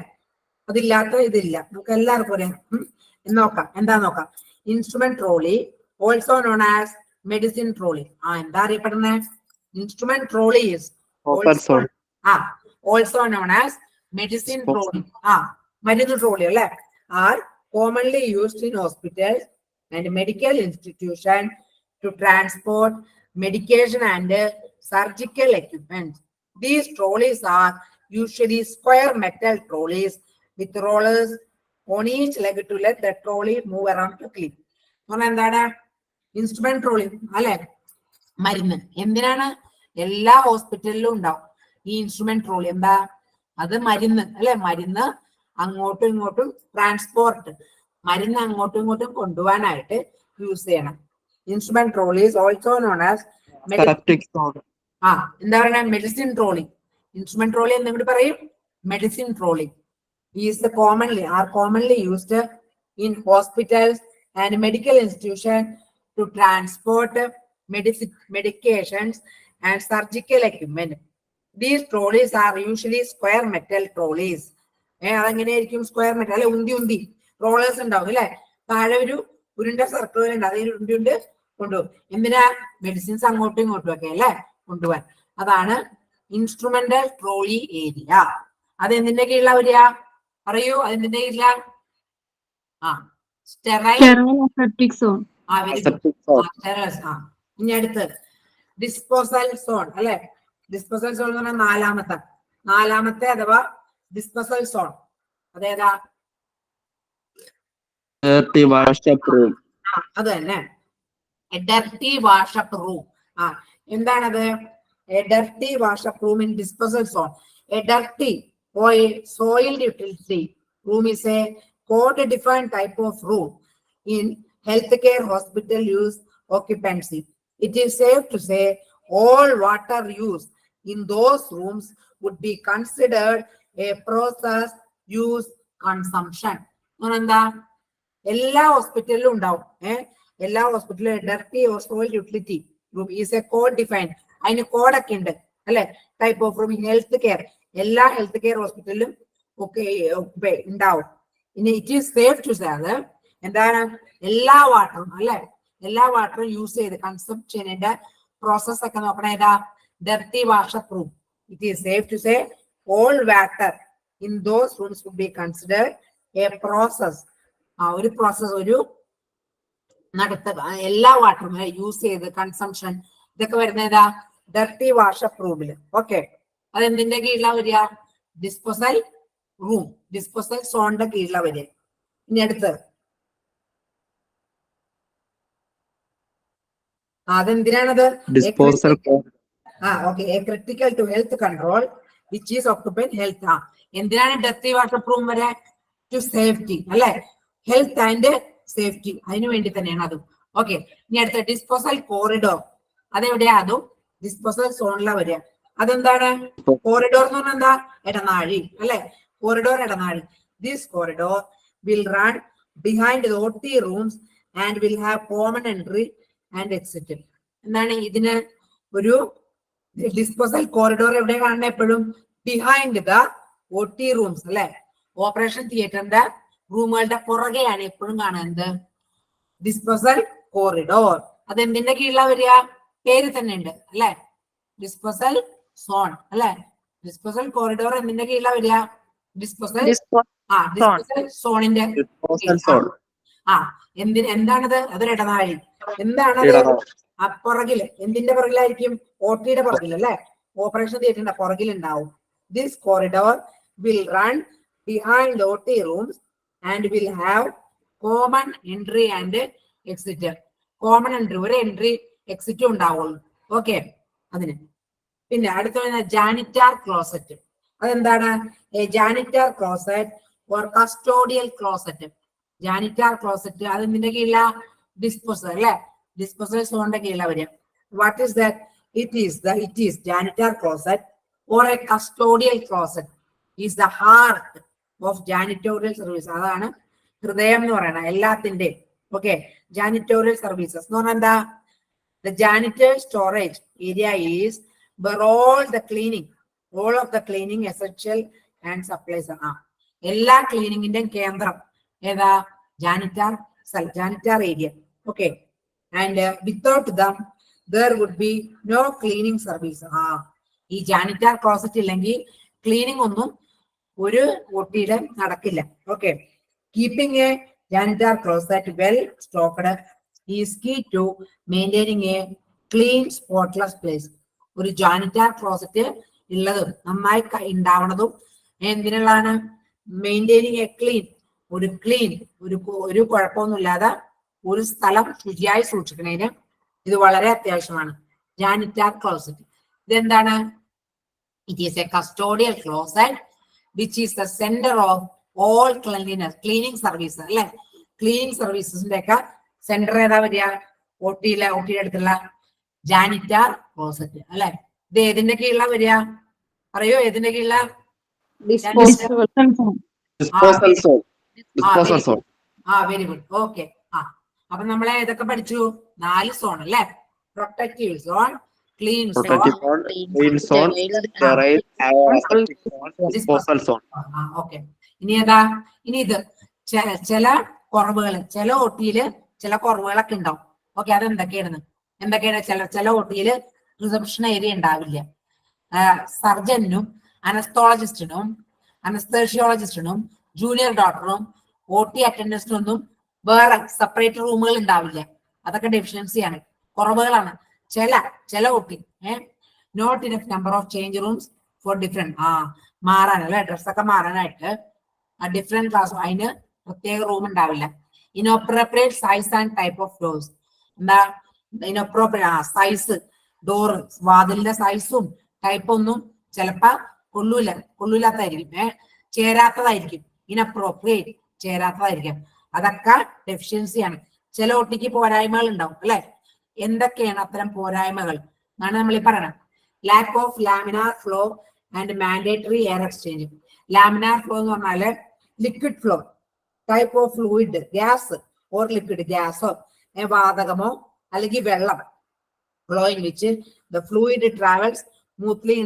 അതില്ലാത്ത ഇതില്ല, നമുക്ക് എല്ലാവർക്കും അറിയാം. നോക്കാം എന്താ നോക്കാം. Instrument trolley also known as medicine trolley. എന്താ അറിയപ്പെടുന്നത്? Instrument trolley is also known as medicine trolley. മരുന്ന് ട്രോളി അല്ലെ. Are commonly used in hospitals and medical institution to transport medication and surgical equipment. These trolleys are usually square metal trolleys with rollers on each leg to let the trolley move around quickly. എന്താണ് ഇൻസ്ട്രുമെന്റ് ട്രോളി അല്ലെ. മരുന്ന് എന്തിനാണ്? എല്ലാ ഹോസ്പിറ്റലിലും ഉണ്ടാവും ഈ ഇൻസ്ട്രുമെന്റ് ട്രോളി. എന്താ അത്? മരുന്ന് അല്ലെ. മരുന്ന് അങ്ങോട്ടും ഇങ്ങോട്ടും ട്രാൻസ്പോർട്ട്, മരുന്ന് അങ്ങോട്ടും ഇങ്ങോട്ടും കൊണ്ടുപോകാനായിട്ട് യൂസ് ചെയ്യണം. Instrument trolley is also known as എന്താ പറയുക? Medicine trolley. ഇൻസ്ട്രുമെന്റ് ട്രോളി എന്നും കൂടി പറയും medicine trolley. Is commonly used in hospitals and medical institutions to transport medications and surgical equipment. These trolleys are usually square metal trolleys. അതെങ്ങനെയായിരിക്കും? സ്ക്വയർ മെറ്റൽ അല്ലെ. ഉന്തി റോളേഴ്സ് ഉണ്ടാവും അല്ലെ. താഴെ ഒരു ഉരുണ്ട സർക്കിൾ ഉണ്ട്, അതിൽ ഉരുണ്ട് കൊണ്ടുപോകും. എന്തിനാ? മെഡിസിൻസ് അങ്ങോട്ടും ഇങ്ങോട്ടും ഒക്കെ അല്ലെ കൊണ്ടുപോകാൻ. അതാണ് ഇൻസ്ട്രുമെന്റൽ ട്രോളി ഏരിയ. അത് എന്തിന്റെ കീഴിലാ വരിക? പറയൂ, അതിന്റെ കീഴിലാ? Sterile zone. ഇനി അടുത്ത് ഡിസ്പോസൽ സോൺ അല്ലെ. ഡിസ്പോസൽ സോൺ എന്ന് പറഞ്ഞാൽ നാലാമത്തെ അഥവാ ഡിസ്പോസൽ സോൺ. അതേതാ? അത് തന്നെ, ഡർട്ടി വാഷപ്പ് റൂം. എന്താണത്? Dirty wash up room in disposal zone. Dirty or a soiled utility room is a code-defined type of room in healthcare hospital use occupancy. It is safe to say all water use in those rooms would be considered a process use consumption. എന്താ? എല്ലാ ഹോസ്പിറ്റലിലും ഉണ്ടാവും. എല്ലാ ഹോസ്പിറ്റലിലും dirty or soiled utility room is a code defined. അതിന് കോഡൊക്കെ ഉണ്ട് അല്ലെ. Type of room in health care. എല്ലാ ഹെൽത്ത് കെയർ ഹോസ്പിറ്റലിലും ഒക്കെ ഉണ്ടാവും. ഇനി it is safe to say അത് എന്താണ്? എല്ലാ വാട്ടറും അല്ലെ. എല്ലാ വാട്ടറും യൂസ് ചെയ്ത് കൺസംപ്റ്റ് ചെയ്യുന്നതിന്റെ പ്രോസസ് ഒക്കെ നോക്കണ ഏതാ? Dirty wash up room. It is safe to say all water in those rooms would be considered a process. ഒരു പ്രോസസ്, ഒരു നടത്തുക. എല്ലാ വാട്ടറും യൂസ് ചെയ്ത് കൺസംഷൻ ഇതൊക്കെ വരുന്ന ഏതാ? ഡർട്ടി വാഷപ്പ് റൂമിൽ. ഓക്കെ. അതെന്തിന്റെ കീഴിലാ വരിക? ഡിസ്പോസൽ റൂം, ഡിസ്പോസൽ സോണിന്റെ കീഴിലാ വരിക. ഇനി അടുത്ത് അതെന്തിനാണത്? Critical to health control which is occupational health. എന്തിനാണ് ഡർട്ടി വാഷപ്പ് റൂം വരെ? ടു സേഫ്റ്റി അല്ലെ. ഹെൽത്ത് ആൻഡ് സേഫ്റ്റി, അതിനു വേണ്ടി തന്നെയാണ് അതും. ഓക്കെ. ഇനി അടുത്ത ഡിസ്പോസൽ കോറിഡോർ. അതെവിടെയാ? അതും ഡിസ്പോസൽ സോണിലാ വരിക. അതെന്താണ്? കോറിഡോർ എന്ന് പറഞ്ഞാൽ എന്താ? ഇടനാഴി അല്ലെ. കോറിഡോർ ഇടനാഴി. This corridor will run behind the OT rooms and will have common entry and exit. എന്താണ് ഇതിന്? ഒരു ഡിസ്പോസൽ കോറിഡോർ എവിടെ കാണുന്നത്? എപ്പോഴും ബിഹൈൻഡ് ദ OT റൂംസ് അല്ലെ. ഓപ്പറേഷൻ തിയേറ്ററിന്റെ റൂമുകളുടെ പുറകെയാണ് എപ്പോഴും കാണുന്നത് ഡിസ്പോസൽ കോറിഡോർ. അതെന്തിന്റെ കീഴിലാ വരിക? പേര് തന്നെ ഉണ്ട് അല്ലെ. ഡിസ്പോസൽ സോൺ അല്ലെ. ഡിസ്പോസൽ കോറിഡോർ എന്തിന്റെ കീഴിലാ വരിക? ഡിസ്പോസൽ Disposal ഡിസ്പോസൽ സോണിന്റെ ഡിസ്പോസൽ സോൺ എന്താണത്? അതൊരു ഇടനാഴി. എന്താണത്? ഇടനാഴി. പുറകില് എന്തിന്റെ പുറകിലായിരിക്കും? OTയുടെ പുറകിൽ അല്ലെ? ഓപ്പറേഷൻ തിയേറ്ററിന്റെ പുറകിൽ ഉണ്ടാവും. This corridor will run behind OT rooms and will have common entry and exit. Common entry, ഒരു എൻട്രി എക്സിറ്റും ഉണ്ടാവുള്ളൂ. ഓക്കെ, അതിന്. പിന്നെ അടുത്ത ജാനിറ്റാർ ക്ലോസറ്റ്. അതെന്താണ്? Janitor closet or custodial closet. Janitor closet അത് എന്തിന്റെ കീഴിലാ? ഡിസ്പോസൽ അല്ലെ? ഡിസ്പോസൽ സോണിന്റെ കീഴിലാ വരിക. What is that? It is janitor closet or a custodial closet is the heart of janitorial service. അതാണ് ഹൃദയം എന്ന് പറയുന്നത് എല്ലാത്തിന്റെ. ഓക്കെ, janitorial services എന്ന് പറഞ്ഞാൽ എന്താ? The janitor storage area is where all of the cleaning essential and supplies are. എല്ലാ ക്ലീനിങ്ങിന്റെയും കേന്ദ്രം ഏതാ? janitor area. Okay, and without them there would be no cleaning service. ഈ ജാനിറ്റാർ ക്ലോസറ്റ് ഇല്ലെങ്കിൽ ക്ലീനിങ് ഒന്നും ഒരു OTയില് നടക്കില്ല. Okay, keeping a janitor closet well stocked is key to maintaining a clean spotless place. ഒരു ജാനിറ്റാർ ക്ലോസറ്റ് ഉള്ളതും നന്നായി ഉണ്ടാവണതും എന്തിനുള്ളതാണ്? മെയിൻറ്റെയിനിങ് എ ക്ലീൻ, ഒരു കുഴപ്പമൊന്നുമില്ലാതെ ഒരു സ്ഥലം ശുചിയായി സൂക്ഷിക്കുന്നതിന് ഇത് വളരെ അത്യാവശ്യമാണ്. ജാനിറ്റാർ ക്ലോസറ്റ് ഇതെന്താണ്? It is a custodial closet which is the centre of all cleanliness, cleaning service അല്ലെ? ക്ലീനിങ് സർവീസസിന്റെ ഒക്കെ സെന്റർ ഏതാ വരിക? OTയുടെ അടുത്തുള്ള ജാനിറ്റാർ ക്ലോസറ്റ് അല്ലെ? ഇത് ഏതിന്റെ കീഴിലാ വരിക? പറയൂ, ഏതിന്റെ കീഴിലാ? Disposal zone. Disposal zone. Very good. Okay, അപ്പൊ നമ്മളെ ഇതൊക്കെ പഠിച്ചു. 4 സോൺ അല്ലെ? Protective zone, clean zone, clean zone, sterile, aseptic zone, disposal zone. Okay, ഇനി ഏതാ? ഇനി ഇത് ചില കുറവുകൾ, ചില OTയില് ചില കുറവുകളൊക്കെ ഉണ്ടാവും. ഓക്കെ, അതെന്തൊക്കെയാണ്? ചില OTയില് റിസപ്ഷൻ ഏരിയ ഉണ്ടാവില്ല. സർജനും അനസ്തോളജിസ്റ്റിനും അനസ്തേഷ്യോളജിസ്റ്റിനും ജൂനിയർ ഡോക്ടറും OT അറ്റൻഡൻസിനൊന്നും വേറെ സെപ്പറേറ്റ് റൂമുകൾ ഉണ്ടാവില്ല. അതൊക്കെ ഡെഫിഷ്യൻസിയാണ്, കുറവുകളാണ്. ചില OT not enough number of change rooms for different മാറാനല്ലേ, ഡ്രസ്സൊക്കെ മാറാനായിട്ട് ഡിഫറെന്റ് ക്ലാസ്, അതിന് പ്രത്യേക റൂം ഉണ്ടാവില്ല. Inappropriate size and type of doors. എന്താ ഇനോപ്രോപ്രിയേറ്റ് സൈസ്? ഡോർ വാതിലിന്റെ സൈസും ടൈപ്പ് ഒന്നും ചിലപ്പോ കൊള്ളൂലാത്തതായിരിക്കും, ചേരാത്തതായിരിക്കും. ഇനപ്രോപ്രിയേറ്റ്, ചേരാത്തതായിരിക്കും. അതൊക്കെ ഡെഫിഷ്യൻസിയാണ്. ചില OTക്ക് പോരായ്മകൾ ഉണ്ടാവും അല്ലെ? എന്തൊക്കെയാണ് അത്തരം പോരായ്മകൾ എന്നാണ് നമ്മൾ ഈ പറയണം. Lack of laminar flow and mandatory air exchange. Laminar flow എന്ന് പറഞ്ഞാല് liquid flow, type of fluid, gas or liquid, ഗ്യാസോ വാതകമോ അല്ലെങ്കിൽ വെള്ളം, flowing which the fluid travels smoothly.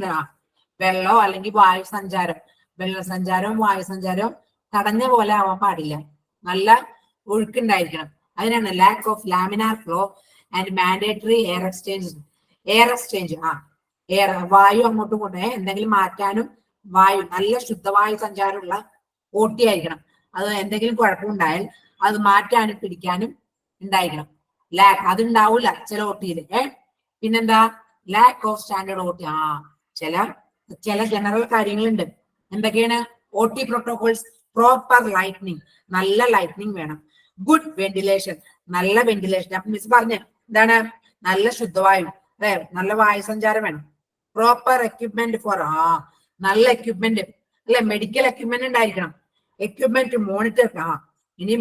വെള്ളമോ അല്ലെങ്കിൽ വായുസഞ്ചാരം, വെള്ളസഞ്ചാരവും വായുസഞ്ചാരവും തടഞ്ഞ പോലെ ആവാൻ പാടില്ല, നല്ല ഒഴുക്കുണ്ടായിരിക്കണം. അതിനാണ് lakh of laminar flow and mandatory air exchange. വായു അങ്ങോട്ടും ഇങ്ങോട്ടും എന്തെങ്കിലും മാറ്റാനും നല്ല ശുദ്ധവായു സഞ്ചാരമുള്ള OT ആയിരിക്കണം. അത് എന്തെങ്കിലും കുഴപ്പമുണ്ടായാൽ അത് മാറ്റാനും പിടിക്കാനും ഉണ്ടായിരിക്കണം. അതുണ്ടാവൂല ചില OTയില്. പിന്നെന്താ? Lakh of standard OT. ചില ജനറൽ കാര്യങ്ങളുണ്ട്. എന്തൊക്കെയാണ്? OT പ്രോട്ടോകോൾസ്, പ്രോപ്പർ ലൈറ്റ്നിങ്, നല്ല ലൈറ്റ്നിങ് വേണം. ഗുഡ് വെന്റിലേഷൻ, നല്ല വെന്റിലേഷൻ. അപ്പൊ മിസ് പറഞ്ഞ എന്താണ്? നല്ല ശുദ്ധവായു, നല്ല വായുസഞ്ചാരം വേണം. പ്രോപ്പർ എക്യുപ്മെന്റ് ഫോർ നല്ല എക്യുപ്മെന്റ് അല്ലെ? മെഡിക്കൽ എക്യുപ്മെന്റ് ഉണ്ടായിരിക്കണം. Equipment monitor. ഇനി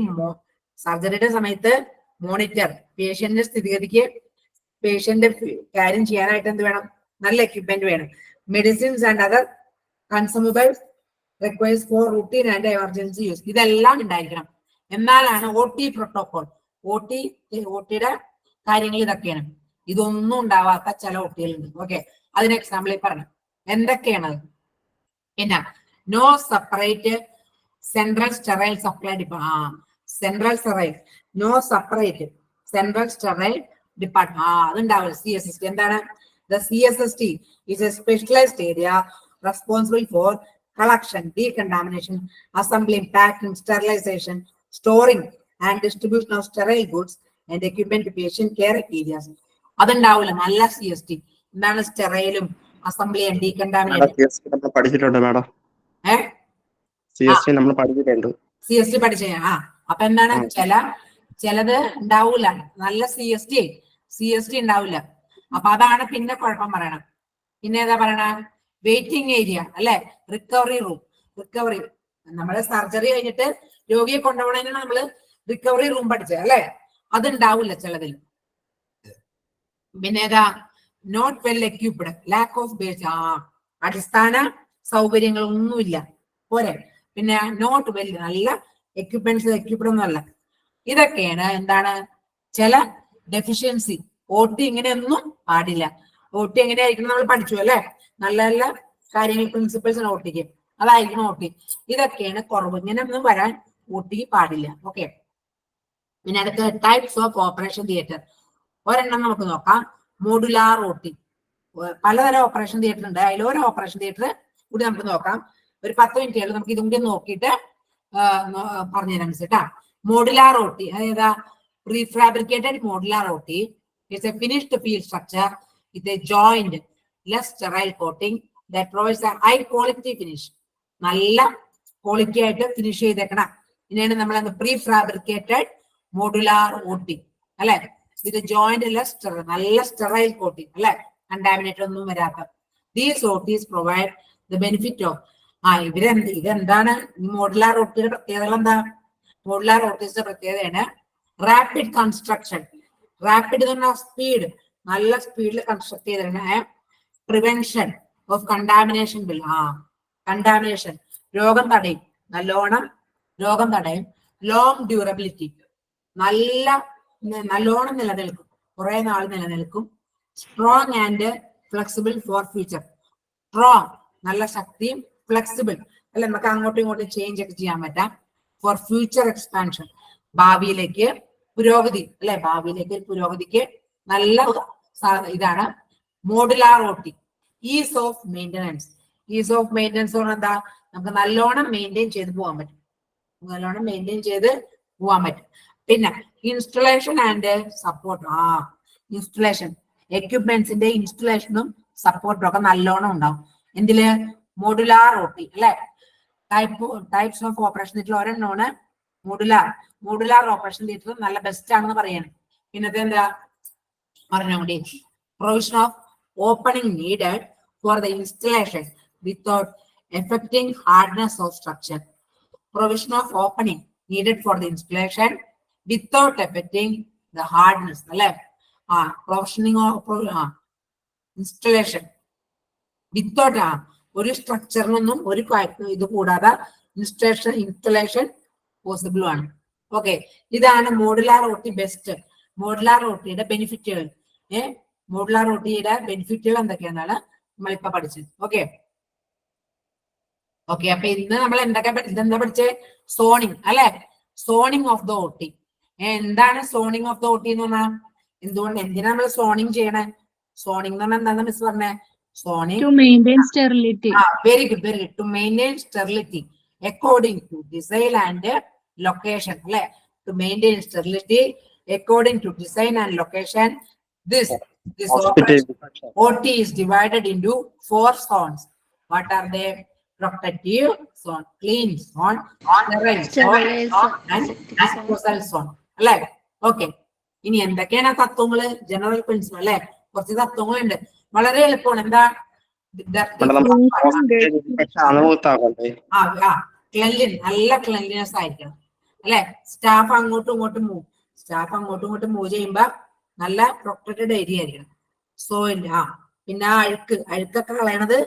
സർജറിയുടെ സമയത്ത് മോണിറ്റർ, പേഷ്യന്റിന്റെ സ്ഥിതിഗതിക്ക് പേഷ്യന്റ് കാര്യം ചെയ്യാനായിട്ട് എന്ത് വേണം? നല്ല എക്യുപ്മെന്റ് വേണം. Medicines and other consumables requires for routine and emergency use. ഇതെല്ലാം ഉണ്ടായിരിക്കണം. എന്നാലാണ് OT പ്രോട്ടോകോൾ. OTയുടെ കാര്യങ്ങൾ ഇതൊക്കെയാണ്. ഇതൊന്നും ഉണ്ടാവാത്ത ചില OTകളുണ്ട്. ഓക്കെ, അതിന് എക്സാമ്പിൾ പറഞ്ഞു. എന്തൊക്കെയാണ്? പിന്നെ no separate central sterile supply central sterile, no separate central sterile department. അതുണ്ടാവില്ല. CSST എന്താണ്? The CSST is a specialized area responsible for collection, decontamination, assembling, packing, sterilization, storing and distribution of sterile goods and equipment to patient care areas. അതുണ്ടാവില്ല നല്ല CST. എന്താണ് സ്റ്റെറൈലും അസംബ്ലി ആൻഡ് ഡീകണ്ടാമിനേഷൻ? നമ്മൾ പഠിച്ചിട്ടുണ്ട് മാഡം. CST നമ്മൾ പഠിച്ചിട്ടുണ്ട്. CST പഠിച്ച അപ്പൊ എന്താണ് ചിലത് ഉണ്ടാവൂല, നല്ല CST ഉണ്ടാവില്ല. അപ്പൊ അതാണ് പിന്നെ കുഴപ്പം പറയണം. പിന്നെ ഏതാ പറയണ? വെയിറ്റിംഗ് ഏരിയ അല്ലെ, റിക്കവറി റൂം. റിക്കവറി നമ്മള് സർജറി കഴിഞ്ഞിട്ട് രോഗിയെ കൊണ്ടുപോകണതിന് നമ്മള് റിക്കവറി റൂം പഠിച്ചത് അല്ലെ, അത് ഉണ്ടാവില്ല ചിലതിൽ. പിന്നെ ഏതാ? Not well equipped, lack of base, അടിസ്ഥാന സൗകര്യങ്ങളൊന്നുമില്ല പോരെ. പിന്നെ നോട്ട് വെൽ, നല്ല എക്യുപ്മെന്റ്സ് ഒന്നുമല്ല. ഇതൊക്കെയാണ് എന്താണ് ചില ഡെഫിഷ്യൻസി. OT ഇങ്ങനെയൊന്നും പാടില്ല. OT എങ്ങനെയായിരിക്കണം നമ്മൾ പഠിച്ചു അല്ലെ, നല്ല നല്ല കാര്യങ്ങൾ പ്രിൻസിപ്പിൾസ് OTക്ക്, അതായിരിക്കണം OT. ഇതൊക്കെയാണ് കുറവ്. ഇങ്ങനെയൊന്നും വരാൻ OT പാടില്ല. ഓക്കെ. പിന്നെ അടുത്ത ടൈപ്സ് ഓഫ് ഓപ്പറേഷൻ തിയേറ്റർ. ഒരെണ്ണം നമുക്ക് നോക്കാം, മോഡുലാർ OT. പലതരം ഓപ്പറേഷൻ തിയേറ്റർ ഉണ്ട്, അതിലൊരു ഓപ്പറേഷൻ തിയേറ്റർ കൂടി നമുക്ക് നോക്കാം. ഒരു 10 മിനിറ്റ് നമുക്ക് ഇതും കൂടി നോക്കിയിട്ട് പറഞ്ഞുതരാം കേട്ടാ. മോഡുലാർ OT അതായത് prefabricated modular OT is a finished field structure with a joined less sterile coating that provides a high quality finish. നല്ല ക്വാളിറ്റി ആയിട്ട് ഫിനിഷ് ചെയ്തേക്കണം. ഇതിനാണ് നമ്മൾ പ്രീഫാബ്രിക്കേറ്റഡ് മോഡുലാർ OT അല്ലെ, ഇത് ജോയിന്റ് നല്ല സ്റ്റെറൈൽ കോട്ടിംഗ് അല്ലെ, കണ്ടാമിനേറ്റ് ഒന്നും വരാത്ത. These OTs provide the benefit of ഇതെന്താണ് ഈ മോഡുലാർ OTയുടെ പ്രത്യേകത? എന്താ മോഡുലാർ OTയുടെ പ്രത്യേകതയാണ്? Rapid construction. റാപ്പിഡ് എന്ന് പറഞ്ഞാൽ സ്പീഡ്, നല്ല സ്പീഡിൽ കൺസ്ട്രക്ട് ചെയ്തിട്ടുണ്ട്. Prevention of contamination. കണ്ടാമിനേഷൻ, രോഗം തടയും, നല്ലോണം രോഗം തടയും. ലോങ് ഡ്യൂറബിലിറ്റി, നല്ലോണം നിലനിൽക്കും, കുറെ നാൾ നിലനിൽക്കും. Strong and flexible for future. Strong, നല്ല ശക്തിയും, ഫ്ലെക്സിബിൾ അല്ലെ, നമുക്ക് അങ്ങോട്ടും ഇങ്ങോട്ടും ചേഞ്ച് ഒക്കെ ചെയ്യാൻ പറ്റാം. ഫോർ ഫ്യൂച്ചർ എക്സ്പാൻഷൻ, ഭാവിയിലേക്ക് പുരോഗതി അല്ലെ, ഭാവിയിലേക്ക് പുരോഗതിക്ക് നല്ല ഇതാണ് modular OT. Is of maintenance. Is of maintenance പറഞ്ഞാൽ എന്താ? നമുക്ക് നല്ലോണം മെയിൻറ്റെയിൻ ചെയ്ത് പോകാൻ പറ്റും, നല്ലോണം മെയിൻറ്റെയിൻ ചെയ്ത് പോകാൻ പറ്റും. പിന്നെ ഇൻസ്റ്റലേഷൻ ആൻഡ് സപ്പോർട്ട്. ഇൻസ്റ്റലേഷൻ, എക്യുപ്മെന്റ്സിന്റെ ഇൻസ്റ്റലേഷനും സപ്പോർട്ടും ഒക്കെ നല്ലോണം ഉണ്ടാവും. എന്തില്? മോഡുലാർ OT അല്ലെ. ടൈപ്സ് ഓഫ് ഓപ്പറേഷൻ തിയേറ്റർ ഒരെണ്ണമാണ് മോഡുലാർ ഓപ്പറേഷൻ തിയേറ്റർ നല്ല ബെസ്റ്റ് ആണെന്ന് പറയാണ്. പിന്നത്തെ എന്താ പറഞ്ഞോണ്ടി? Provision of opening needed for the installation without affecting hardness of structure. Provision of opening needed for the installation without affecting the hardness അല്ലെ. പ്രൊവിഷനിങ് ഓഫ് ഇൻസ്റ്റലേഷൻ വിത്തൗട്ട്, ഒരു സ്ട്രക്ചറിനൊന്നും ഒരു ഇത് കൂടാതെ ഇൻസ്റ്റലേഷൻ പോസിബിളും ആണ്. ഓക്കെ, ഇതാണ് മോഡുലാർ OT ബെസ്റ്റ്. മോഡുലാർ OTയുടെ ബെനിഫിറ്റുകൾ. മോഡുലാർ OTയുടെ ബെനിഫിറ്റുകൾ എന്തൊക്കെയാണെന്നാണ് നമ്മളിപ്പോ പഠിച്ചത്. ഓക്കെ, അപ്പൊ ഇന്ന് നമ്മൾ ഇതെന്താ പഠിച്ചത്? സോണിങ് അല്ലെ, സോണിങ് ഓഫ് ദ OT. എന്താണ് സോണിങ് ഓഫ് ദ OT എന്ന് പറഞ്ഞാൽ? എന്തിനാ നമ്മൾ സോണിങ് ചെയ്യണേ? സോണിങ് എന്ന് പറഞ്ഞാൽ എന്താണെന്ന് മിസ് പറഞ്ഞേ? Zoning to maintain sterility. Very good. To maintain sterility according to design and location അല്ലെ. To maintain sterility according to design and location. This OT is divided into 4 zones. What are they? Protective zone, clean zone, sterile zone and disposal zone അല്ലെ. ഓക്കെ, ഇനി എന്തൊക്കെയാണ് തത്വങ്ങള്? ജനറൽ പ്രിൻസിപ്പിൾ അല്ലെ, കുറച്ച് തത്വങ്ങളുണ്ട്, വളരെ എളുപ്പമാണ്. എന്താ? നല്ല ക്ലെൻലിനെസ് ആയിരിക്കണം അല്ലെ. സ്റ്റാഫ് അങ്ങോട്ടും ഇങ്ങോട്ടും മൂവ് ചെയ്യുമ്പോ നല്ല പ്രൊട്ടക്റ്റഡ് ഏരിയ ആയിരിക്കണം. സോയിൽ, പിന്നെ അഴുക്കൊക്കെ കളയണത്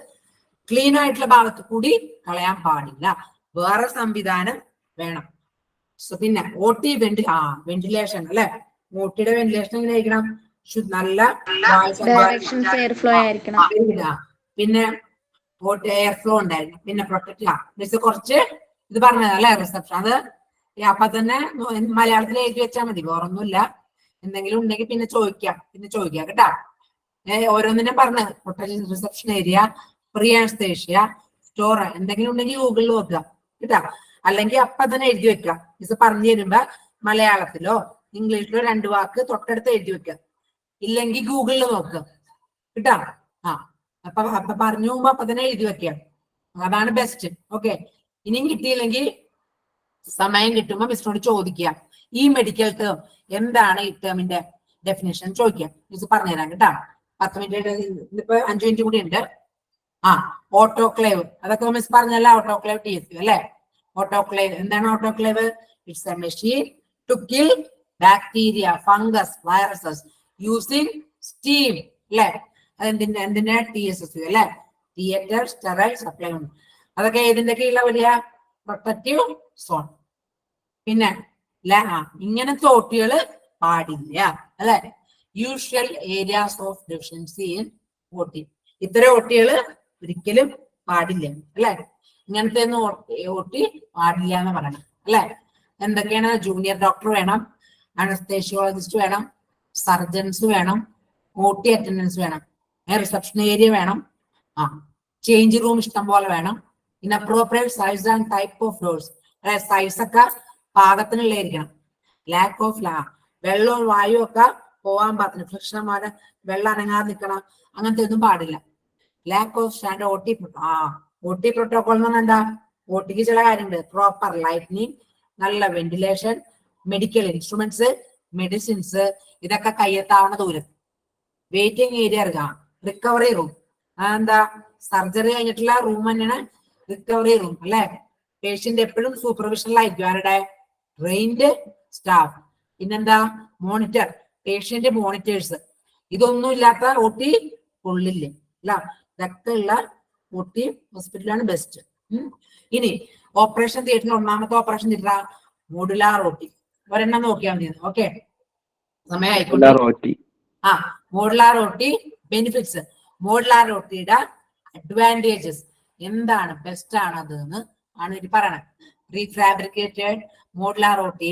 ക്ലീൻ ആയിട്ടുള്ള ഭാഗത്ത് കൂടി കളയാൻ പാടില്ല, വേറെ സംവിധാനം വേണം. പിന്നെ OT വെന്റിലേഷൻ അല്ലെ. OTയുടെ വെന്റിലേഷൻ എങ്ങനെ ആയിരിക്കണം? നല്ല എയർ ഫ്ലോ ആയിരിക്കണം. പിന്നെ എയർ ഫ്ലോ ഉണ്ടായിരിക്കണം. പിന്നെ പ്രൊട്ടക്ട് കുറച്ച് ഇത് പറഞ്ഞത് അല്ലെ, റിസപ്ഷൻ. അത് അപ്പൊ തന്നെ മലയാളത്തിൽ എഴുതി വെച്ചാൽ മതി, വേറൊന്നുമില്ല. എന്തെങ്കിലും ഉണ്ടെങ്കിൽ പിന്നെ ചോദിക്കാം കേട്ടാ. ഓരോന്നിനും പറഞ്ഞത് protection, reception area, pre anaesthesia, store എന്തെങ്കിലും ഉണ്ടെങ്കിൽ ഗൂഗിളിൽ നോക്കുക കേട്ടാ. അല്ലെങ്കിൽ അപ്പൊ തന്നെ എഴുതി വെക്കാം. മിസ് പറഞ്ഞു തരുമ്പോ മലയാളത്തിലോ ഇംഗ്ലീഷിലോ 2 വാക്ക് തൊട്ടടുത്ത് എഴുതി വെക്കുക. ഇല്ലെങ്കിൽ ഗൂഗിളിൽ നോക്കുക കേട്ടാ. അപ്പൊ പറഞ്ഞു പോകുമ്പോ അപ്പൊ തന്നെ എഴുതി വെക്കാം. അതാണ് ബെസ്റ്റ്. ഓക്കെ. ഇനിയും കിട്ടിയില്ലെങ്കിൽ സമയം കിട്ടുമ്പോ മിസ്സിനോട് ചോദിക്കുക, ഈ മെഡിക്കൽ ടേം എന്താണ്, ഈ ടേമിന്റെ ഡെഫിനേഷൻ ചോദിക്കാം. മിസ് പറഞ്ഞുതരാം കേട്ടാ. 10 മിനിറ്റ് ഇപ്പൊ 5 മിനിറ്റ് കൂടി ഉണ്ട്. ഓട്ടോക്ലേവ് അതൊക്കെ മിസ് പറഞ്ഞല്ല. ഓട്ടോക്ലേവ് TSU അല്ലെ. ഓട്ടോക്ലേവ് എന്താണ്? Autoclave it's a machine to kill bacteria, fungus, viruses using steam അല്ലെ. എന്തിന്റെ TSSU അല്ലെ. Theatre sterile supply. അതൊക്കെ ഏതിന്റെ കീഴിലെ വലിയ പ്രൊട്ടക്റ്റീവ് സോൺ. പിന്നെ ഇങ്ങനത്തെ ഓട്ടികള് പാടില്ല അല്ലെ. Usual areas of deficiency in OT. ഇത്തരം ഓട്ടികള് ഒരിക്കലും പാടില്ല അല്ലെ. ഇങ്ങനത്തെ ഒന്നും ഓട്ടി പാടില്ല എന്ന് പറയണം അല്ലെ. എന്തൊക്കെയാണ്? ജൂനിയർ ഡോക്ടർ വേണം, അനസ്തേഷ്യോളജിസ്റ്റ് വേണം, സർജൻസ് വേണം, ഓട്ടി അറ്റൻഡൻസ് വേണം, റിസപ്ഷൻ ഏരിയ വേണം, ചേഞ്ച് റൂം ഇഷ്ടം പോലെ വേണം. Inappropriate size and type of doors, അതായത് സൈസ് ഒക്കെ പാകത്തിനുള്ളായിരിക്കണം. ലാക്ക് ഓഫ് വെള്ളവും വായു ഒക്കെ പോവാൻ പാകത്തിന്, ഫ്രിക്ഷന്മാരെ വെള്ളം അനങ്ങാതെ നിൽക്കണം, അങ്ങനത്തെ ഒന്നും പാടില്ല. Lack of standard OT protocol എന്ന് പറഞ്ഞാൽ എന്താ? OTക്ക് ചില കാര്യമുണ്ട്. പ്രോപ്പർ ലൈറ്റ്നിങ്, നല്ല വെന്റിലേഷൻ, മെഡിക്കൽ ഇൻസ്ട്രുമെന്റ്സ്, മെഡിസിൻസ് ഇതൊക്കെ കയ്യെത്താവുന്ന ദൂരം. വെയിറ്റിംഗ് ഏരിയ ഇറങ്ങാം. റിക്കവറി റൂം എന്താ? സർജറി കഴിഞ്ഞിട്ടുള്ള റൂം തന്നെയാണ് റിക്കവറി റൂം അല്ലെ. പേഷ്യന്റ് എപ്പോഴും സൂപ്പർവിഷനിലായിരിക്കും. ആരുടെ? Trained staff. പിന്നെന്താ? Monitor, patient monitors. ഇതൊന്നും ഇല്ലാത്ത OT കൊള്ളില്ലേ അല്ല. ഇതൊക്കെ ഉള്ള OT ഹോസ്പിറ്റലാണ് ബെസ്റ്റ്. ഇനി ഓപ്പറേഷൻ തിയേറ്ററിൽ ഒന്നാമത്തെ ഓപ്പറേഷൻ തിയേറ്റർ മോഡുലാർ OT. ഒരെണ്ണം നോക്കിയാൽ മതി. ഓക്കെ, സമയമായിക്കോട്ടെ. Modular OT benefits. മോഡുലാർ OTയുടെ അഡ്വാൻറ്റേജസ് എന്താണ്, ബെസ്റ്റ് ആണ് അത് എന്ന് ആണ് ഇത് പറയണത്. Prefabricated modular OT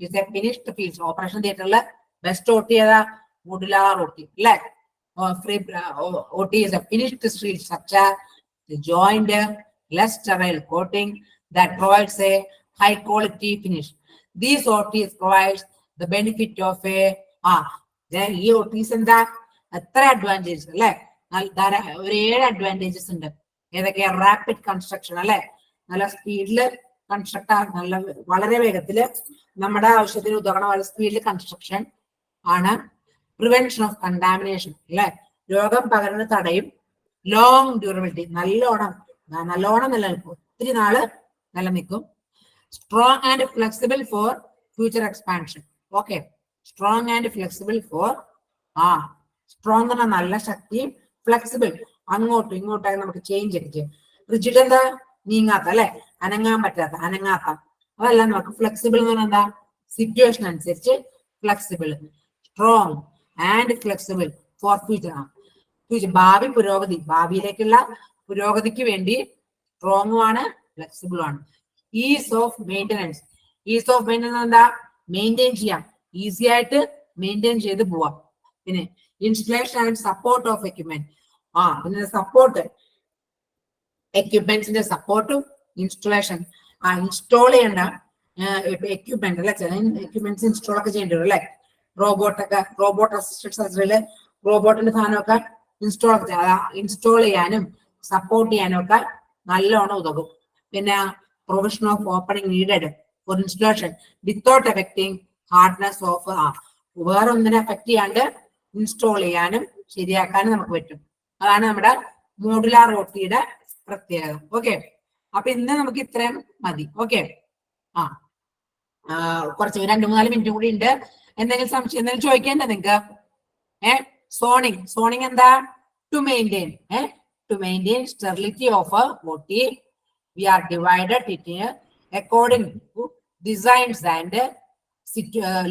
is a finished piece. Operation തിയേറ്ററിൽ ബെസ്റ്റ് OT ഏതാ? മോഡുലാർ OT അല്ലെ. OT is a finished steel structure, the joint, less sterile coating that provides a high quality finish. These OTs provides the benefit of a ഈ OTs എന്താ? എത്ര അഡ്വാൻറ്റേജ് അല്ലെ. ഒരു 7 അഡ്വാൻറ്റേജസ് ഉണ്ട്. ഏതൊക്കെ? റാപ്പിഡ് കൺസ്ട്രക്ഷൻ അല്ലെ. നല്ല സ്പീഡില് കൺസ്ട്രക്ട്, നല്ല വളരെ വേഗത്തില് നമ്മുടെ ആവശ്യത്തിന് ഉതകണ സ്പീഡിൽ കൺസ്ട്രക്ഷൻ ആണ്. പ്രിവെൻഷൻ ഓഫ് കണ്ടാമിനേഷൻ അല്ലെ. രോഗം പകരുന്ന തടയും. ലോങ് ഡ്യൂറബിലിറ്റി, നല്ലോണം നിലനിൽക്കും, ഒത്തിരി നാള് നിലനിൽക്കും. Strong and flexible for future expansion. Okay, strong and flexible four strong എന്ന് പറഞ്ഞാൽ നല്ല ശക്തിയും, ഫ്ലെക്സിബിൾ അങ്ങോട്ടും ഇങ്ങോട്ടായി നമുക്ക് ചേഞ്ച് എടുക്കും. റിജിഡ് എന്താ? നീങ്ങാത്ത അല്ലെ, അനങ്ങാൻ പറ്റാത്ത, അനങ്ങാത്ത. അതല്ല നമുക്ക് ഫ്ലെക്സിബിൾ എന്ന് പറഞ്ഞാൽ എന്താ? സിറ്റുവേഷൻ അനുസരിച്ച് flexible. Strong and flexible for future. ഭാവി പുരോഗതി, ഭാവിയിലേക്കുള്ള പുരോഗതിക്ക് വേണ്ടി സ്ട്രോങ്ങും ആണ് ഫ്ലെക്സിബിളും ആണ്. Is of maintenance. Is of maintenance എന്താ? മെയിൻറ്റെയിൻ ചെയ്യാം, ഈസി ആയിട്ട് മെയിൻറ്റെയിൻ ചെയ്ത് പോവാം. പിന്നെ installation and support of equipment. പിന്നെ സപ്പോർട്ട്, എക്യുപ്മെന്റ്സിന്റെ സപ്പോർട്ടും ഇൻസ്റ്റലേഷൻ. ഇൻസ്റ്റോൾ ചെയ്യേണ്ട എക്യുപ്മെന്റ് അല്ലെ. ചില എക്യുപ്മെന്റ്സ് ഇൻസ്റ്റോൾ ഒക്കെ ചെയ്യേണ്ടി വരും അല്ലെ. റോബോട്ട് അസിസ്റ്റഡ് സർജറിയില് റോബോട്ടിന്റെ സാധനമൊക്കെ ഇൻസ്റ്റോൾ ചെയ്യാനും സപ്പോർട്ട് ചെയ്യാനും ഒക്കെ നല്ലോണം ഉതകും. പിന്നെ provision of opening needed four installation without affecting hardness of. വേറെ ഒന്നിനെ എഫക്ട് ചെയ്യാണ്ട് ഇൻസ്റ്റോൾ ചെയ്യാനും ശരിയാക്കാനും നമുക്ക് പറ്റും. അതാണ് നമ്മുടെ മോഡുലാർ OTയുടെ പ്രത്യേകത. ഓക്കെ, അപ്പൊ ഇന്ന് നമുക്ക് ഇത്രയും മതി. ഓക്കെ, കുറച്ച് 2-3 മിനിറ്റ് കൂടി ഉണ്ട്. എന്തെങ്കിലും സംശയം എന്തെങ്കിലും ചോദിക്കേണ്ട നിങ്ങൾക്ക്? സോണിങ് എന്താ? To maintain sterility of OT. We are divided it according to designs and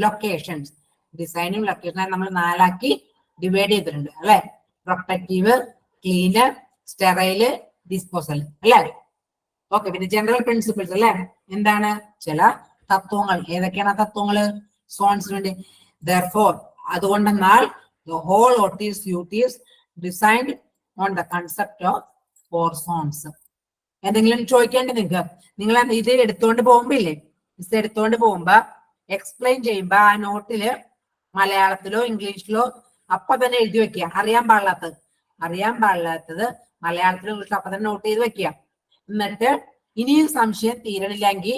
locations. ഡിസൈനും ലൊക്കേഷനും നമ്മൾ 4 ആക്കി ഡിവൈഡ് ചെയ്തിട്ടുണ്ട് അല്ലെ. പ്രൊട്ടക്റ്റീവ്, ക്ലീന്, സ്റ്റെറൈല്, ഡിസ്പോസൽ അല്ലെ. ഓക്കെ, പിന്നെ ജനറൽ പ്രിൻസിപ്പിൾസ് അല്ലെ. എന്താണ്? ചില തത്വങ്ങൾ. ഏതൊക്കെയാണ് ആ തത്വങ്ങള്? സോൺസിന് വേണ്ടി. Therefore, അതുകൊണ്ടെന്നാൽ the whole OT suite is designed on the concept of 4 zones. എന്തെങ്കിലും ചോദിക്കേണ്ടി നിങ്ങൾക്ക്? നിങ്ങൾ ഇത് എടുത്തോണ്ട് പോകുമ്പോ ഇല്ലേ, മിസ് എടുത്തോണ്ട് പോകുമ്പോ എക്സ്പ്ലെയിൻ ചെയ്യുമ്പോ ആ നോട്ടില് മലയാളത്തിലോ ഇംഗ്ലീഷിലോ അപ്പൊ തന്നെ എഴുതി വെക്കുക. അറിയാൻ പാടില്ലാത്തത് മലയാളത്തിലോ ഇംഗ്ലീഷിലോ അപ്പൊ തന്നെ നോട്ട് ചെയ്ത് വെക്കുക. എന്നിട്ട് ഇനിയും സംശയം തീരണില്ലെങ്കിൽ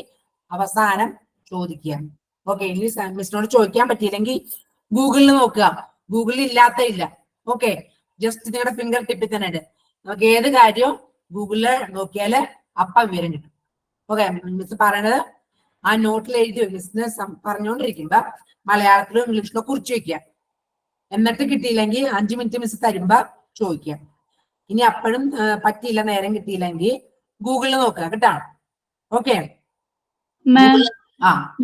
അവസാനം ചോദിക്കുക. ഓക്കെ, ഇനി മിസ്സിനോട് ചോദിക്കാൻ പറ്റിയില്ലെങ്കിൽ ഗൂഗിളിൽ നോക്കുക. ഗൂഗിളിൽ ഇല്ല. ഓക്കെ, ജസ്റ്റ് നിങ്ങളുടെ ഫിംഗർ ടിപ്പിൽ തന്നെ ഉണ്ട്. നമുക്ക് ഏത് കാര്യവും ഗൂഗിളില് നോക്കിയാല് അപ്പം വിവരം കിട്ടും. ഓക്കെ, മിസ് പറയണത് ആ നോട്ടിൽ എഴുതി ബിസിനസ് പറഞ്ഞുകൊണ്ടിരിക്കുമ്പോ മലയാളത്തിലോ ഇംഗ്ലീഷിലോ കുറിച്ച് വെക്കുക. എന്നിട്ട് കിട്ടിയില്ലെങ്കിൽ 5 മിനിറ്റ് മിസ് തരുമ്പോ ചോദിക്കുക. ഇനി അപ്പോഴും പറ്റിയില്ല, നേരം കിട്ടിയില്ലെങ്കിൽ ഗൂഗിളിൽ നോക്കുക കേട്ടോ. ഓക്കെ,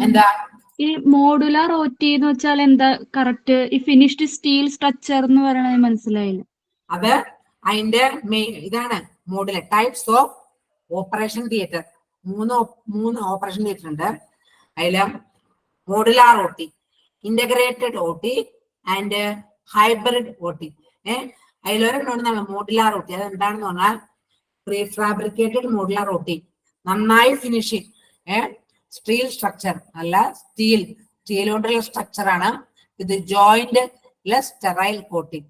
എന്താ ഈ മോഡുലാർ ഓറ്റി എന്ന് വെച്ചാൽ എന്താ കറക്റ്റ്? ഈ ഫിനിഷ്ഡ് സ്റ്റീൽ സ്ട്രക്ചർ എന്ന് പറയണത് മനസ്സിലായില്ല. അത് അതിന്റെ ഇതാണ് modular types of operation theatre. മൂന്ന് ഓപ്പറേഷൻ തിയേറ്റർ ഉണ്ട്. അതില് modular OT, integrated OT and hybrid OT. അതിലൊരെണ്ണമാണ് മോഡുലാർ ഓട്ടി. അത് എന്താണെന്ന് പറഞ്ഞാൽ പ്രീ ഫാബ്രിക്കേറ്റഡ് മോഡുലാർ ഓട്ടി, നന്നായി ഫിനിഷിങ്, സ്റ്റീൽ സ്ട്രക്ചർ, അല്ല സ്റ്റീൽ കൊണ്ടുള്ള സ്ട്രക്ചർ ആണ് ഇത്. ജോയിന്റ് സ്റ്റെറൈൽ കോട്ടിങ്,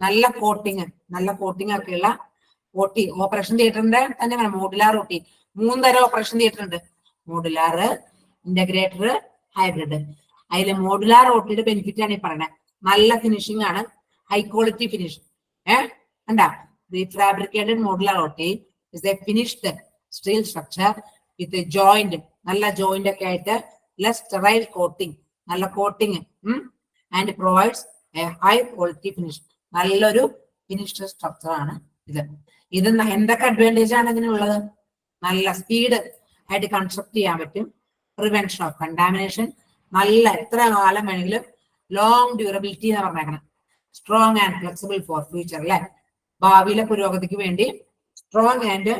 നല്ല കോട്ടിങ് ഒക്കെയുള്ള ഓട്ടി. ഓപ്പറേഷൻ തിയേറ്ററിന്റെ തന്നെ മോഡുലാർ ഓട്ടി. 3 തരം ഓപ്പറേഷൻ തിയേറ്റർ ഉണ്ട്: മോഡുലാർ, ഇന്റഗ്രേറ്റർ, ഹൈബ്രിഡ്. അതിൽ മോഡുലാർ ഓട്ടിയുടെ ബെനിഫിറ്റ് ആണ് ഈ പറയുന്നത്. നല്ല ഫിനിഷിംഗ് ആണ്, ഹൈ ക്വാളിറ്റി ഫിനിഷ്. കണ്ടാ, pre fabricated modular odd is A finished steel structure with joint, നല്ല ജോയിന്റ് ഒക്കെ ആയിട്ട്, സ്റ്റെറൈൽ കോട്ടിങ്, നല്ല coating, and provides A high quality finish. നല്ലൊരു ഫിനിഷ്ഡ് സ്ട്രക്ചർ ആണ് ഇത്. എന്തൊക്കെ അഡ്വാൻറ്റേജ് ആണ് ഇതിനുള്ളത്? നല്ല സ്പീഡ് ആയിട്ട് കൺസ്ട്രക്ട് ചെയ്യാൻ പറ്റും, പ്രിവെൻഷൻ ഓഫ് കണ്ടാമിനേഷൻ, നല്ല എത്ര കാലം വേണമെങ്കിലും ലോങ് ഡ്യൂറബിലിറ്റി എന്ന് പറഞ്ഞേക്കണം, strong and flexible for future, അല്ലെ? ഭാവിയിലെ പുരോഗതിക്ക് വേണ്ടി സ്ട്രോങ് ആൻഡ്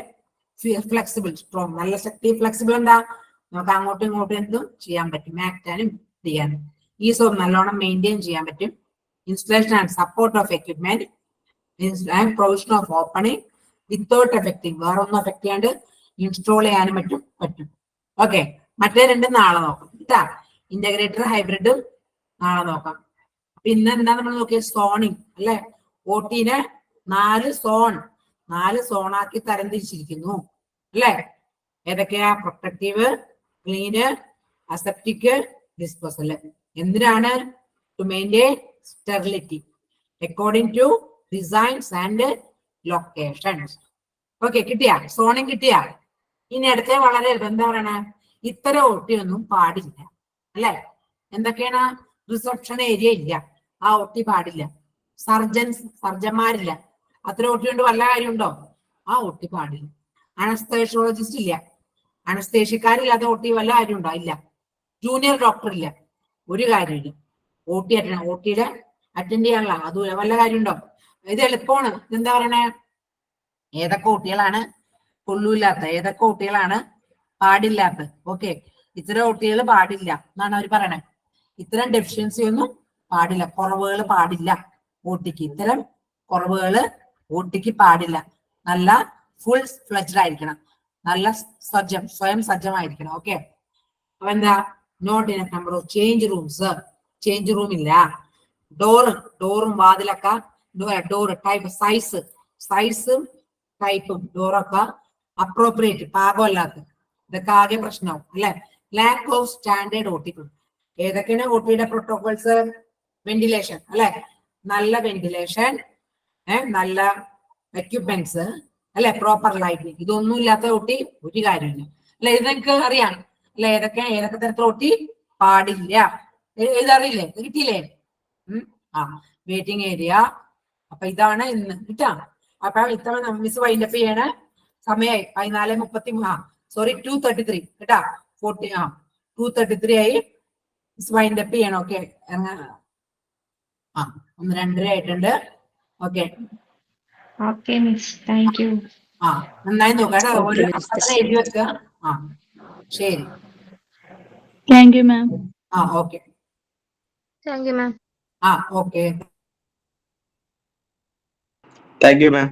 ഫ്ലെക്സിബിൾ. സ്ട്രോങ്, നല്ല ശക്തി, ഫ്ലെക്സിബിൾ എന്താ, നമുക്ക് അങ്ങോട്ടും ഇങ്ങോട്ടും എന്തും ചെയ്യാൻ പറ്റും, മാറ്റാനും ചെയ്യാനും. ഈസ് ഓഫ് നല്ലോണം മെയിൻറ്റെയിൻ ചെയ്യാൻ പറ്റും. Installation and support of equipment and provision of opening without affecting, വേറെ ഒന്നും എഫക്ട് ചെയ്യാണ്ട് ഇൻസ്റ്റോൾ ചെയ്യാനും പറ്റും. ഓക്കെ, മറ്റേ രണ്ടും നാളെ നോക്കാം കേട്ടാ. ഇന്റഗ്രേറ്റർ, ഹൈബ്രിഡും നാളെ നോക്കാം. പിന്നെ എന്താ നമ്മൾ നോക്കിയ സോണിങ്, അല്ലെ? ഓട്ടീനെ 4 സോണാക്കി തരംതിരിച്ചിരിക്കുന്നു, അല്ലെ? ഏതൊക്കെയാ? Protective, clean, aseptic, disposal. എന്തിനാണ്? To maintain sterility according to designs and locations. Okay, കിട്ടിയാ? സോണിങ് കിട്ടിയാ? ഇനി അടുത്ത വളരെ എന്താ പറയണ, ഇത്തരം ഒട്ടിയൊന്നും പാടില്ല, അല്ലെ? എന്തൊക്കെയാണ്? റിസപ്ഷൻ ഏരിയ ഇല്ല, ആ ഒട്ടി പാടില്ല. സർജന്മാരില്ല, അത്തരം ഒട്ടി കൊണ്ട് വല്ല കാര്യമുണ്ടോ? ആ ഒട്ടി പാടില്ല. അനസ്തേഷ്യോളജിസ്റ്റ് ഇല്ല, അനസ്തേഷ്യക്കാരില്ലാത്ത ഒട്ടി വല്ല കാര്യമുണ്ടോ? ഇല്ല. ജൂനിയർ ഡോക്ടർ ഇല്ല, ഒരു കാര്യമില്ല. ഓട്ടിയുടെ അറ്റൻഡ് ചെയ്യാനുള്ള അത് വല്ല കാര്യമുണ്ടോ? ഇത് എളുപ്പമാണ്. എന്താ പറയണേ? ഏതൊക്കെ ഒട്ടികളാണ് കൊള്ളൂല്ലാത്ത, ഏതൊക്കെ ഒട്ടികളാണ് പാടില്ലാത്ത. ഓക്കെ, ഇത്തരം ഒട്ടികൾ പാടില്ല എന്നാണ് അവർ പറയണേ. ഇത്തരം ഡെഫിഷ്യൻസി ഒന്നും പാടില്ല, കുറവുകൾ പാടില്ല ഓട്ടിക്ക്. ഇത്തരം കുറവുകൾ ഓട്ടിക്ക് പാടില്ല. നല്ല ഫുൾ ഫ്ലെജ്ഡ് ആയിരിക്കണം, നല്ല സ്വയം സജ്ജമായിരിക്കണം. ഓക്കെ, അപ്പൊ എന്താ? Not in number of change rooms, change room ഇല്ല. ഡോറും വാതിലൊക്കെ, ഡോർ ടൈപ്പ്, സൈസും ടൈപ്പും ഡോറൊക്കെ അപ്രോപ്രിയേറ്റ്, പാകമല്ലാത്ത, ഇതൊക്കെ ആകെ പ്രശ്നമാവും, അല്ലെ? ലാക്ക് ഓഫ് സ്റ്റാൻഡേർഡ് ഓട്ടിക്കും. ഏതൊക്കെയാണ് ഓട്ടിയുടെ പ്രോട്ടോകോൾസ്? വെന്റിലേഷൻ, അല്ലെ? നല്ല വെന്റിലേഷൻ, നല്ല എക്യുപ്മെന്റ്സ്, അല്ലെ? Proper lighting. ഇതൊന്നും ഇല്ലാത്ത ഒട്ടി ഒരു കാര്യമില്ല, അല്ലെ? ഇത് നിങ്ങൾക്ക് അറിയാം, അല്ലെ? ഏതൊക്കെ തരത്തിൽ ഒട്ടി പാടില്ല? ഇതറിയില്ലേ? കിട്ടിയില്ലേ? Waiting area. അപ്പൊ ഇതാണ് ഇന്ന് കിട്ടാ. അപ്പൊ ഇത്തവണ മിസ് വൈൻഡപ്പ് ചെയ്യണ സമയമായി 2:33 കേട്ടാ. 2:33 ആയി. മിസ് വൈൻഡപ്പ് ചെയ്യണം. ഓക്കെ, 1:02 ആയിട്ടുണ്ട്. Okay, thank U. നന്നായി നോക്കാം. എഴുതി വെക്കുക. ശരി. Thank you ma'am. Okay, thank you ma'am. Okay. Thank you ma'am.